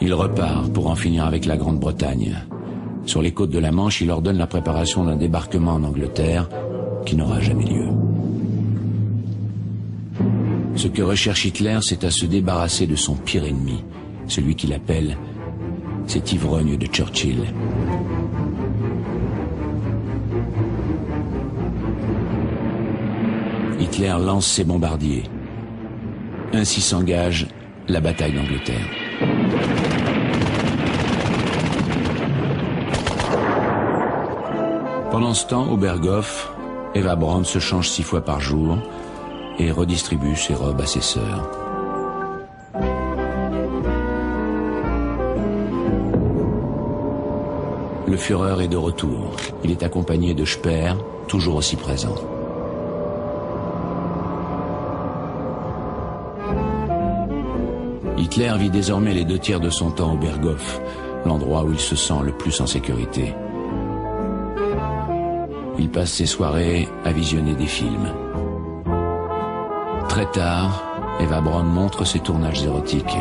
Il repart pour en finir avec la Grande-Bretagne. Sur les côtes de la Manche, il ordonne la préparation d'un débarquement en Angleterre qui n'aura jamais lieu. Ce que recherche Hitler, c'est à se débarrasser de son pire ennemi, celui qu'il appelle cet ivrogne de Churchill. Hitler lance ses bombardiers. Ainsi s'engage la bataille d'Angleterre. Pendant ce temps, au Berghof, Eva Braun se change 6 fois par jour et redistribue ses robes à ses sœurs. Le Führer est de retour. Il est accompagné de Speer, toujours aussi présent. Hitler vit désormais les 2 tiers de son temps au Berghof, l'endroit où il se sent le plus en sécurité. Il passe ses soirées à visionner des films. Très tard, Eva Braun montre ses tournages érotiques.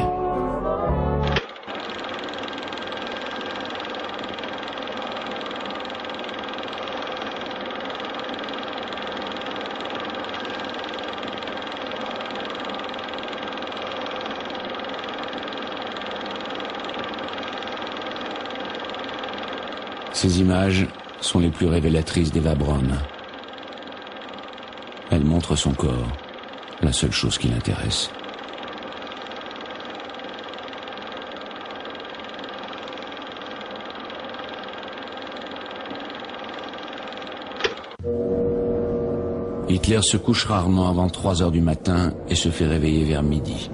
Ces images sont les plus révélatrices d'Eva Braun. Elle montre son corps, la seule chose qui l'intéresse. Hitler se couche rarement avant 3 heures du matin et se fait réveiller vers midi.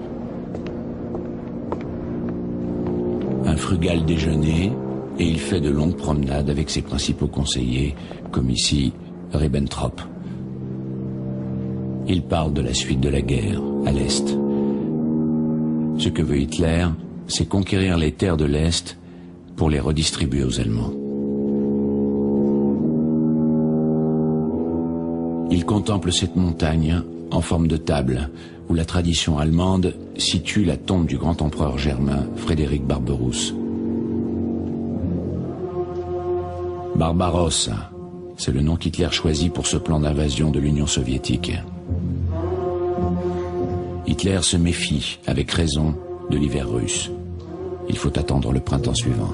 Un frugal déjeuner, et il fait de longues promenades avec ses principaux conseillers, comme ici Ribbentrop. Il parle de la suite de la guerre, à l'Est. Ce que veut Hitler, c'est conquérir les terres de l'Est pour les redistribuer aux Allemands. Il contemple cette montagne en forme de table où la tradition allemande situe la tombe du grand empereur germain Frédéric Barberousse. Barbarossa, c'est le nom qu'Hitler choisit pour ce plan d'invasion de l'Union soviétique. Hitler se méfie, avec raison, de l'hiver russe. Il faut attendre le printemps suivant.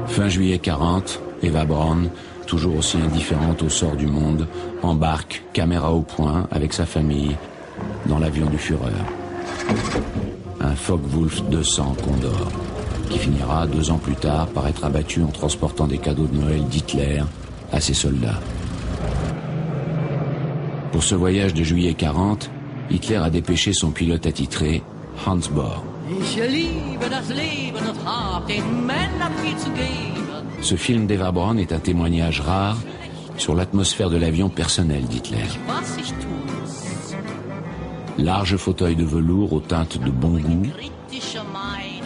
Fin juillet 40, Eva Braun, toujours aussi indifférente au sort du monde, embarque, caméra au point, avec sa famille, dans l'avion du Führer. Un Focke-Wulf 200 Condor, qui finira 2 ans plus tard par être abattu en transportant des cadeaux de Noël d'Hitler à ses soldats. Pour ce voyage de juillet 40, Hitler a dépêché son pilote attitré, Hans Bohr. Ce film d'Eva Braun est un témoignage rare sur l'atmosphère de l'avion personnel d'Hitler. Large fauteuil de velours aux teintes de bon goût.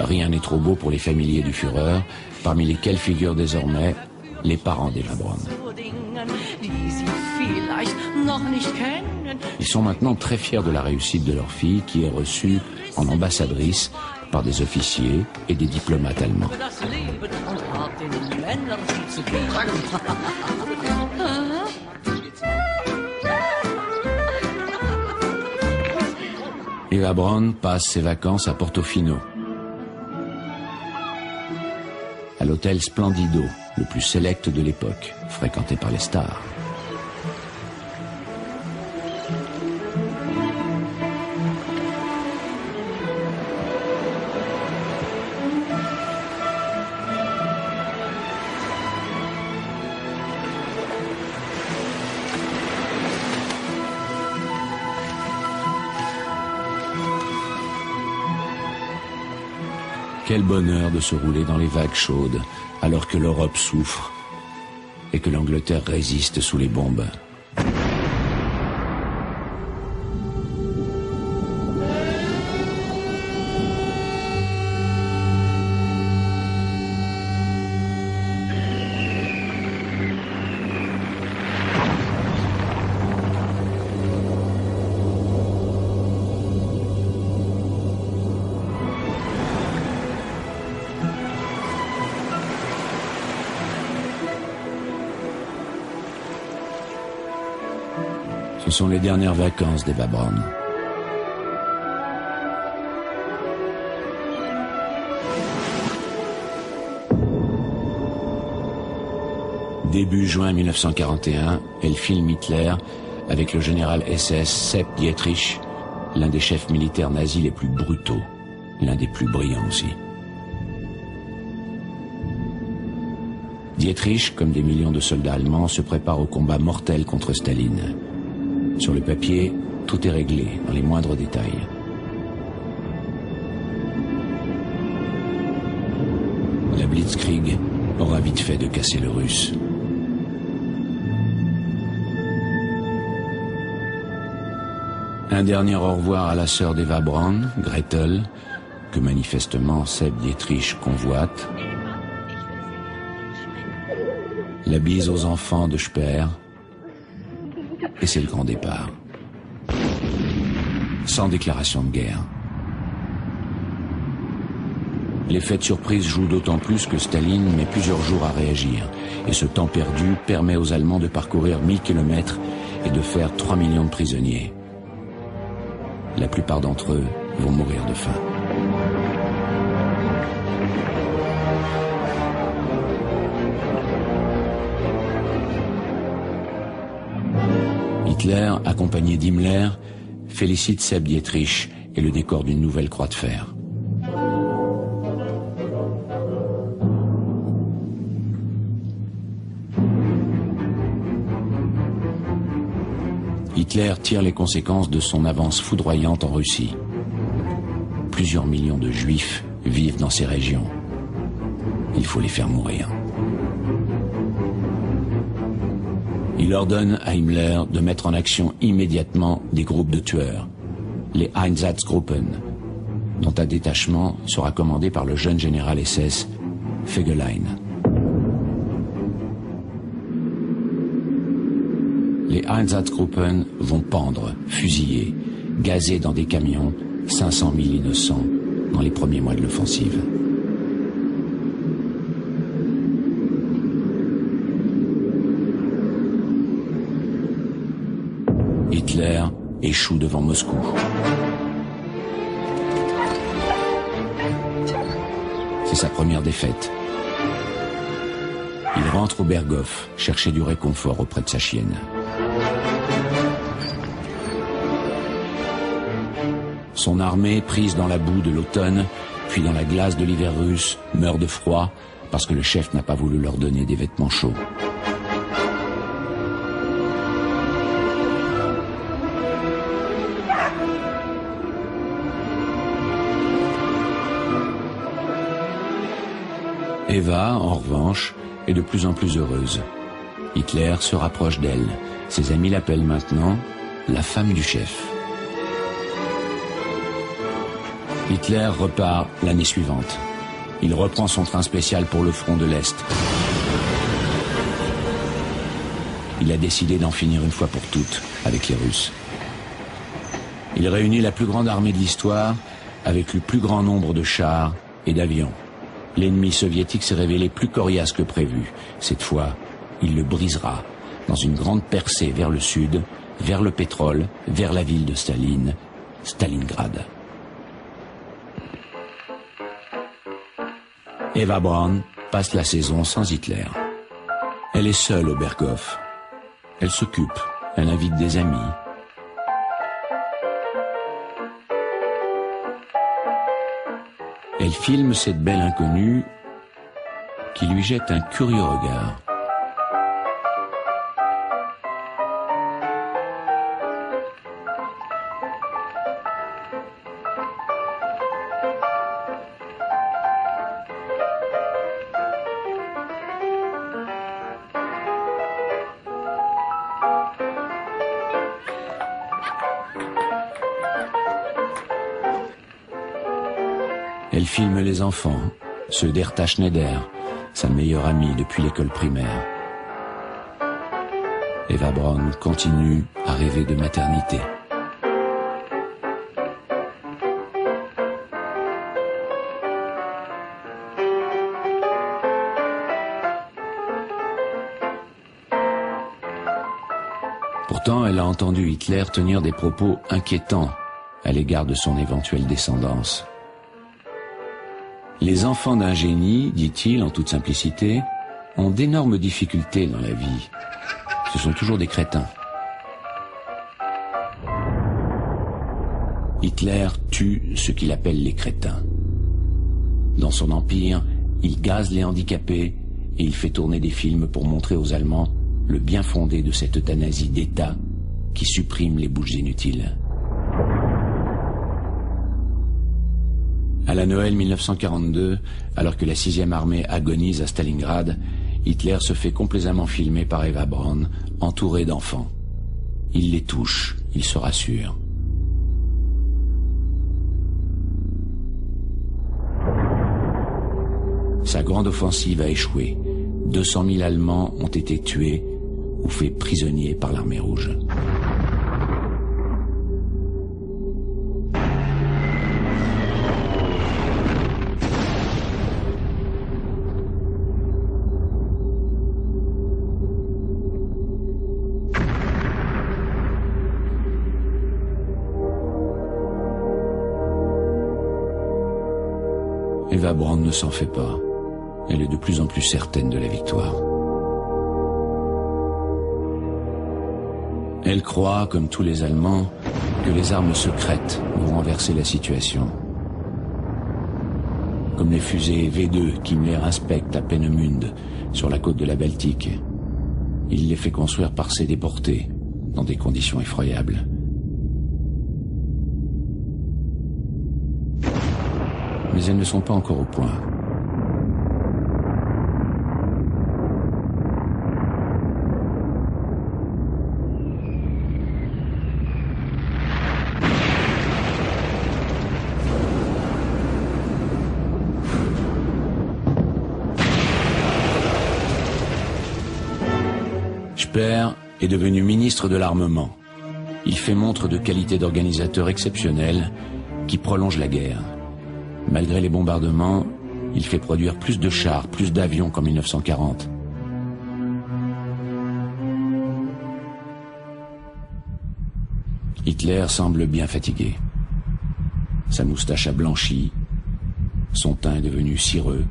Rien n'est trop beau pour les familiers du Führer, parmi lesquels figurent désormais les parents d'Eva Braun. Ils sont maintenant très fiers de la réussite de leur fille qui est reçue en ambassadrice par des officiers et des diplomates allemands. Eva Braun passe ses vacances à Portofino, à l'hôtel Splendido, le plus sélect de l'époque, fréquenté par les stars. Quel bonheur de se rouler dans les vagues chaudes alors que l'Europe souffre et que l'Angleterre résiste sous les bombes. Ce sont les dernières vacances d'Eva Braun. Début juin 1941, elle filme Hitler avec le général SS Sepp Dietrich, l'un des chefs militaires nazis les plus brutaux, l'un des plus brillants aussi. Dietrich, comme des millions de soldats allemands, se prépare au combat mortel contre Staline. Sur le papier, tout est réglé, dans les moindres détails. La Blitzkrieg aura vite fait de casser le russe. Un dernier au revoir à la sœur d'Eva Braun, Gretel, que manifestement Sepp Dietrich convoite. La bise aux enfants de Speer. Et c'est le grand départ. Sans déclaration de guerre. L'effet de surprise joue d'autant plus que Staline met plusieurs jours à réagir. Et ce temps perdu permet aux Allemands de parcourir 1000 kilomètres et de faire 3 millions de prisonniers. La plupart d'entre eux vont mourir de faim. Hitler, accompagné d'Himmler, félicite Sepp Dietrich et le décore d'une nouvelle croix de fer. Hitler tire les conséquences de son avance foudroyante en Russie. Plusieurs millions de Juifs vivent dans ces régions. Il faut les faire mourir. Il ordonne à Himmler de mettre en action immédiatement des groupes de tueurs, les Einsatzgruppen, dont un détachement sera commandé par le jeune général SS Fegelein. les Einsatzgruppen vont pendre, fusiller, gazer dans des camions 500 000 innocents dans les premiers mois de l'offensive. Hitler échoue devant Moscou. C'est sa première défaite. Il rentre au Berghof, chercher du réconfort auprès de sa chienne. Son armée, prise dans la boue de l'automne, puis dans la glace de l'hiver russe, meurt de froid parce que le chef n'a pas voulu leur donner des vêtements chauds. Eva, en revanche, est de plus en plus heureuse. Hitler se rapproche d'elle. Ses amis l'appellent maintenant la femme du chef. Hitler repart l'année suivante. Il reprend son train spécial pour le front de l'Est. Il a décidé d'en finir une fois pour toutes avec les Russes. Il réunit la plus grande armée de l'histoire avec le plus grand nombre de chars et d'avions. L'ennemi soviétique s'est révélé plus coriace que prévu. Cette fois, il le brisera dans une grande percée vers le sud, vers le pétrole, vers la ville de Staline, Stalingrad. Eva Braun passe la saison sans Hitler. Elle est seule au Berghof. Elle s'occupe, elle invite des amis. Elle filme cette belle inconnue qui lui jette un curieux regard. Elle filme les enfants, ceux d'Herta Schneider, sa meilleure amie depuis l'école primaire. Eva Braun continue à rêver de maternité. Pourtant, elle a entendu Hitler tenir des propos inquiétants à l'égard de son éventuelle descendance. Les enfants d'un génie, dit-il en toute simplicité, ont d'énormes difficultés dans la vie. Ce sont toujours des crétins. Hitler tue ce qu'il appelle les crétins. Dans son empire, il gaze les handicapés et il fait tourner des films pour montrer aux Allemands le bien fondé de cette euthanasie d'État qui supprime les bouches inutiles. À la Noël 1942, alors que la 6e armée agonise à Stalingrad, Hitler se fait complaisamment filmer par Eva Braun, entourée d'enfants. Il les touche, il se rassure. Sa grande offensive a échoué. 200 000 Allemands ont été tués ou faits prisonniers par l'armée rouge. Eva Braun ne s'en fait pas. Elle est de plus en plus certaine de la victoire. Elle croit, comme tous les Allemands, que les armes secrètes vont renverser la situation. Comme les fusées V2 qu'Himmler inspecte à Peenemünde, sur la côte de la Baltique. Il les fait construire par ses déportés, dans des conditions effroyables. Mais elles ne sont pas encore au point. Speer est devenu ministre de l'armement. Il fait montre de qualité d'organisateur exceptionnelle qui prolonge la guerre. Malgré les bombardements, il fait produire plus de chars, plus d'avions qu'en 1940. Hitler semble bien fatigué. Sa moustache a blanchi, son teint est devenu cireux.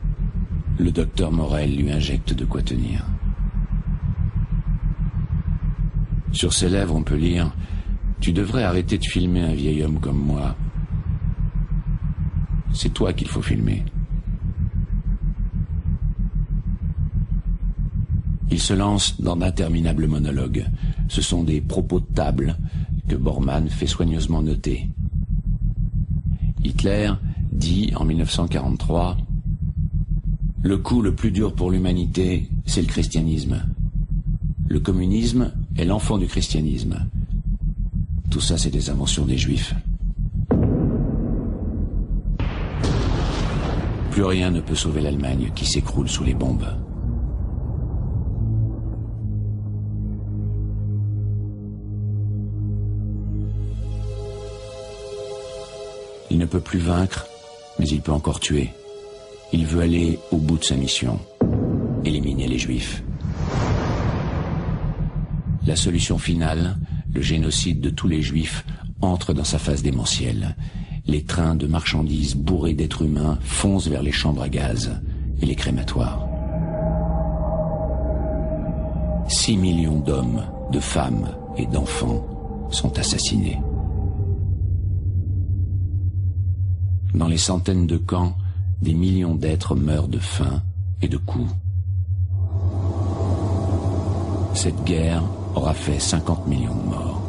Le docteur Morel lui injecte de quoi tenir. Sur ses lèvres, on peut lire « Tu devrais arrêter de filmer un vieil homme comme moi. C'est toi qu'il faut filmer. » Il se lance dans d'interminables monologues. Ce sont des propos de table que Bormann fait soigneusement noter. Hitler dit en 1943 « Le coup le plus dur pour l'humanité, c'est le christianisme. Le communisme est l'enfant du christianisme. Tout ça, c'est des inventions des Juifs. » Plus rien ne peut sauver l'Allemagne qui s'écroule sous les bombes. Il ne peut plus vaincre, mais il peut encore tuer. Il veut aller au bout de sa mission, éliminer les Juifs. La solution finale, le génocide de tous les Juifs, entre dans sa phase démentielle. Les trains de marchandises bourrés d'êtres humains foncent vers les chambres à gaz et les crématoires. 6 millions d'hommes, de femmes et d'enfants sont assassinés. Dans les centaines de camps, des millions d'êtres meurent de faim et de coups. Cette guerre aura fait 50 millions de morts.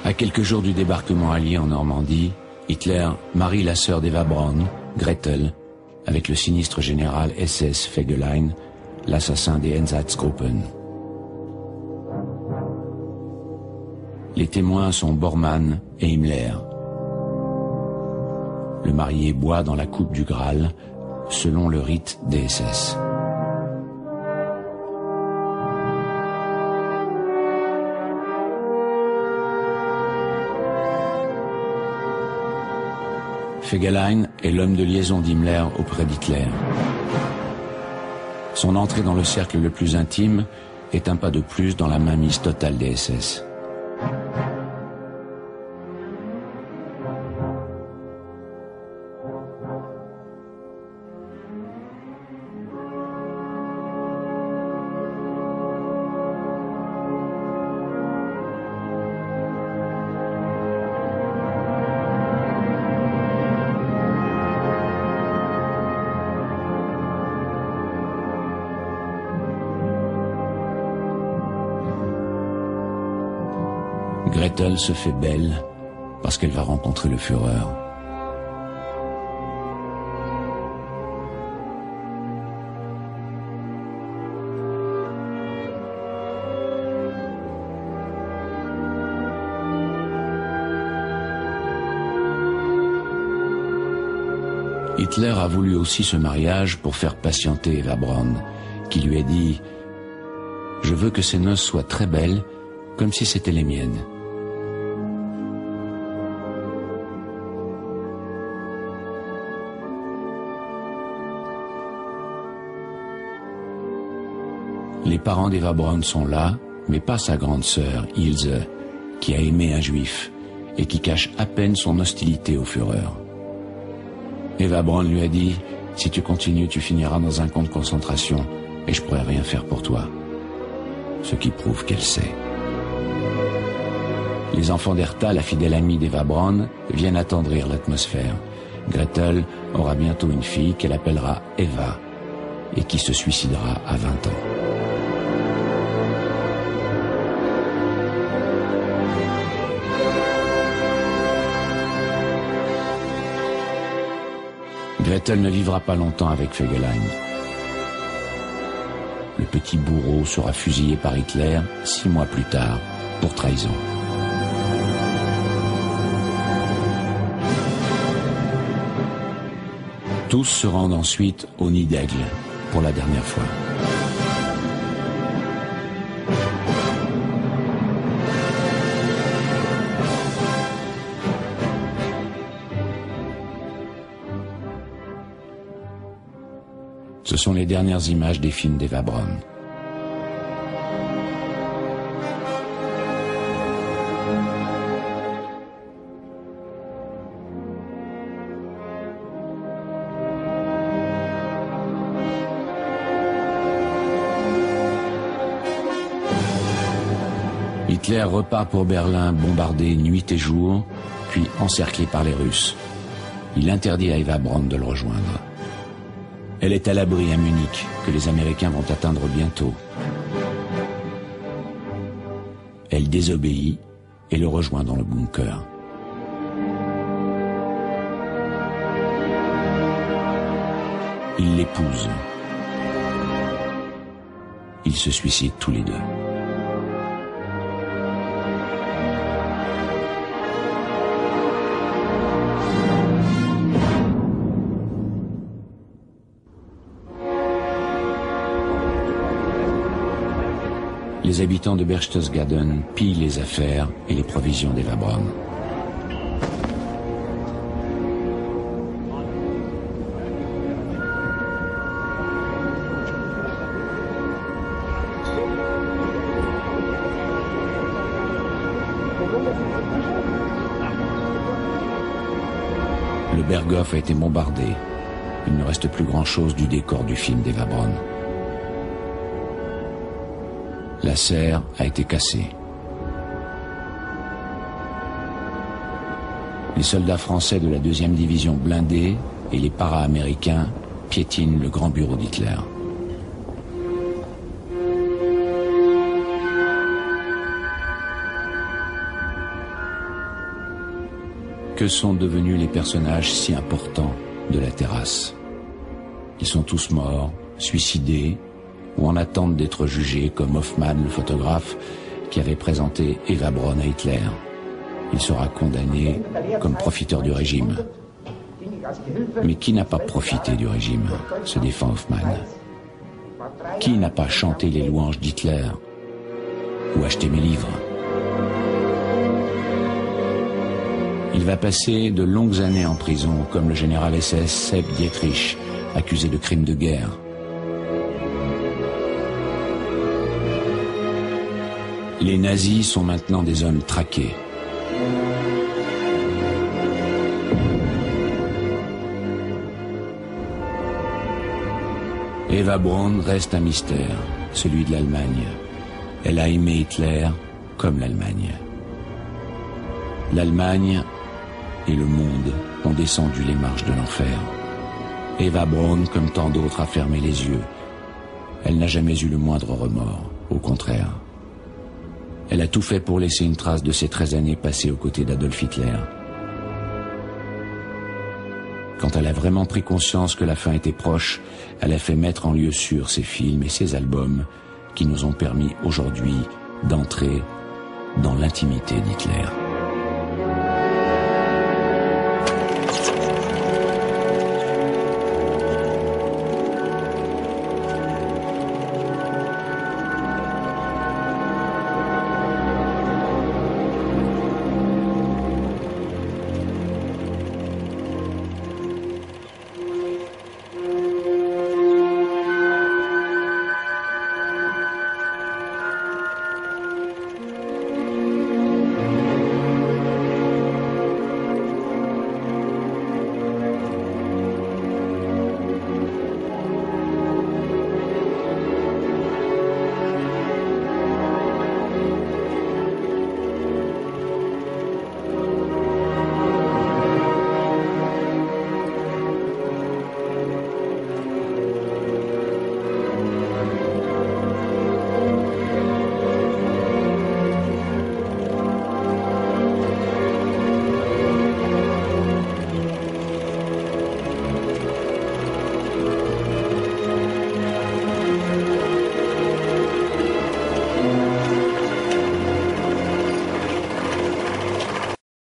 À quelques jours du débarquement allié en Normandie, Hitler marie la sœur d'Eva Braun, Gretel, avec le sinistre général SS Fegelein, l'assassin des Einsatzgruppen. Les témoins sont Bormann et Himmler. Le marié boit dans la coupe du Graal, selon le rite des SS. Fegelein est l'homme de liaison d'Himmler auprès d'Hitler. Son entrée dans le cercle le plus intime est un pas de plus dans la mainmise totale des SS. Gretel se fait belle parce qu'elle va rencontrer le Führer. Hitler a voulu aussi ce mariage pour faire patienter Eva Braun, qui lui a dit « Je veux que ces noces soient très belles, comme si c'était les miennes. » Les parents d'Eva Braun sont là, mais pas sa grande sœur, Ilse, qui a aimé un juif et qui cache à peine son hostilité au Führer. Eva Braun lui a dit « Si tu continues, tu finiras dans un camp de concentration et je pourrai rien faire pour toi. » Ce qui prouve qu'elle sait. Les enfants d'Hertha, la fidèle amie d'Eva Braun, viennent attendrir l'atmosphère. Gretel aura bientôt une fille qu'elle appellera Eva et qui se suicidera à 20 ans. Gretel ne vivra pas longtemps avec Fegelein. Le petit bourreau sera fusillé par Hitler 6 mois plus tard pour trahison. Tous se rendent ensuite au Nid d'Aigle, pour la dernière fois. Ce sont les dernières images des films d'Eva Braun. Hitler repart pour Berlin bombardé nuit et jour, puis encerclé par les Russes. Il interdit à Eva Braun de le rejoindre. Elle est à l'abri à Munich, que les Américains vont atteindre bientôt. Elle désobéit et le rejoint dans le bunker. Il l'épouse. Ils se suicident tous les deux. Les habitants de Berchtesgaden pillent les affaires et les provisions d'Eva Braun. Le Berghof a été bombardé. Il ne reste plus grand-chose du décor du film d'Eva Braun. La serre a été cassée. Les soldats français de la 2e division blindée et les para-américains piétinent le grand bureau d'Hitler. Que sont devenus les personnages si importants de la terrasse? Ils sont tous morts, suicidés, ou en attente d'être jugés, comme Hoffmann, le photographe, qui avait présenté Eva Braun à Hitler. Il sera condamné comme profiteur du régime. Mais qui n'a pas profité du régime, se défend Hoffmann. Qui n'a pas chanté les louanges d'Hitler ou acheté mes livres? Il va passer de longues années en prison, comme le général SS Sepp Dietrich, accusé de crimes de guerre. Les nazis sont maintenant des hommes traqués. Eva Braun reste un mystère, celui de l'Allemagne. Elle a aimé Hitler comme l'Allemagne. L'Allemagne et le monde ont descendu les marches de l'enfer. Eva Braun, comme tant d'autres, a fermé les yeux. Elle n'a jamais eu le moindre remords, au contraire. Elle a tout fait pour laisser une trace de ces 13 années passées aux côtés d'Adolf Hitler. Quand elle a vraiment pris conscience que la fin était proche, elle a fait mettre en lieu sûr ses films et ses albums qui nous ont permis aujourd'hui d'entrer dans l'intimité d'Hitler.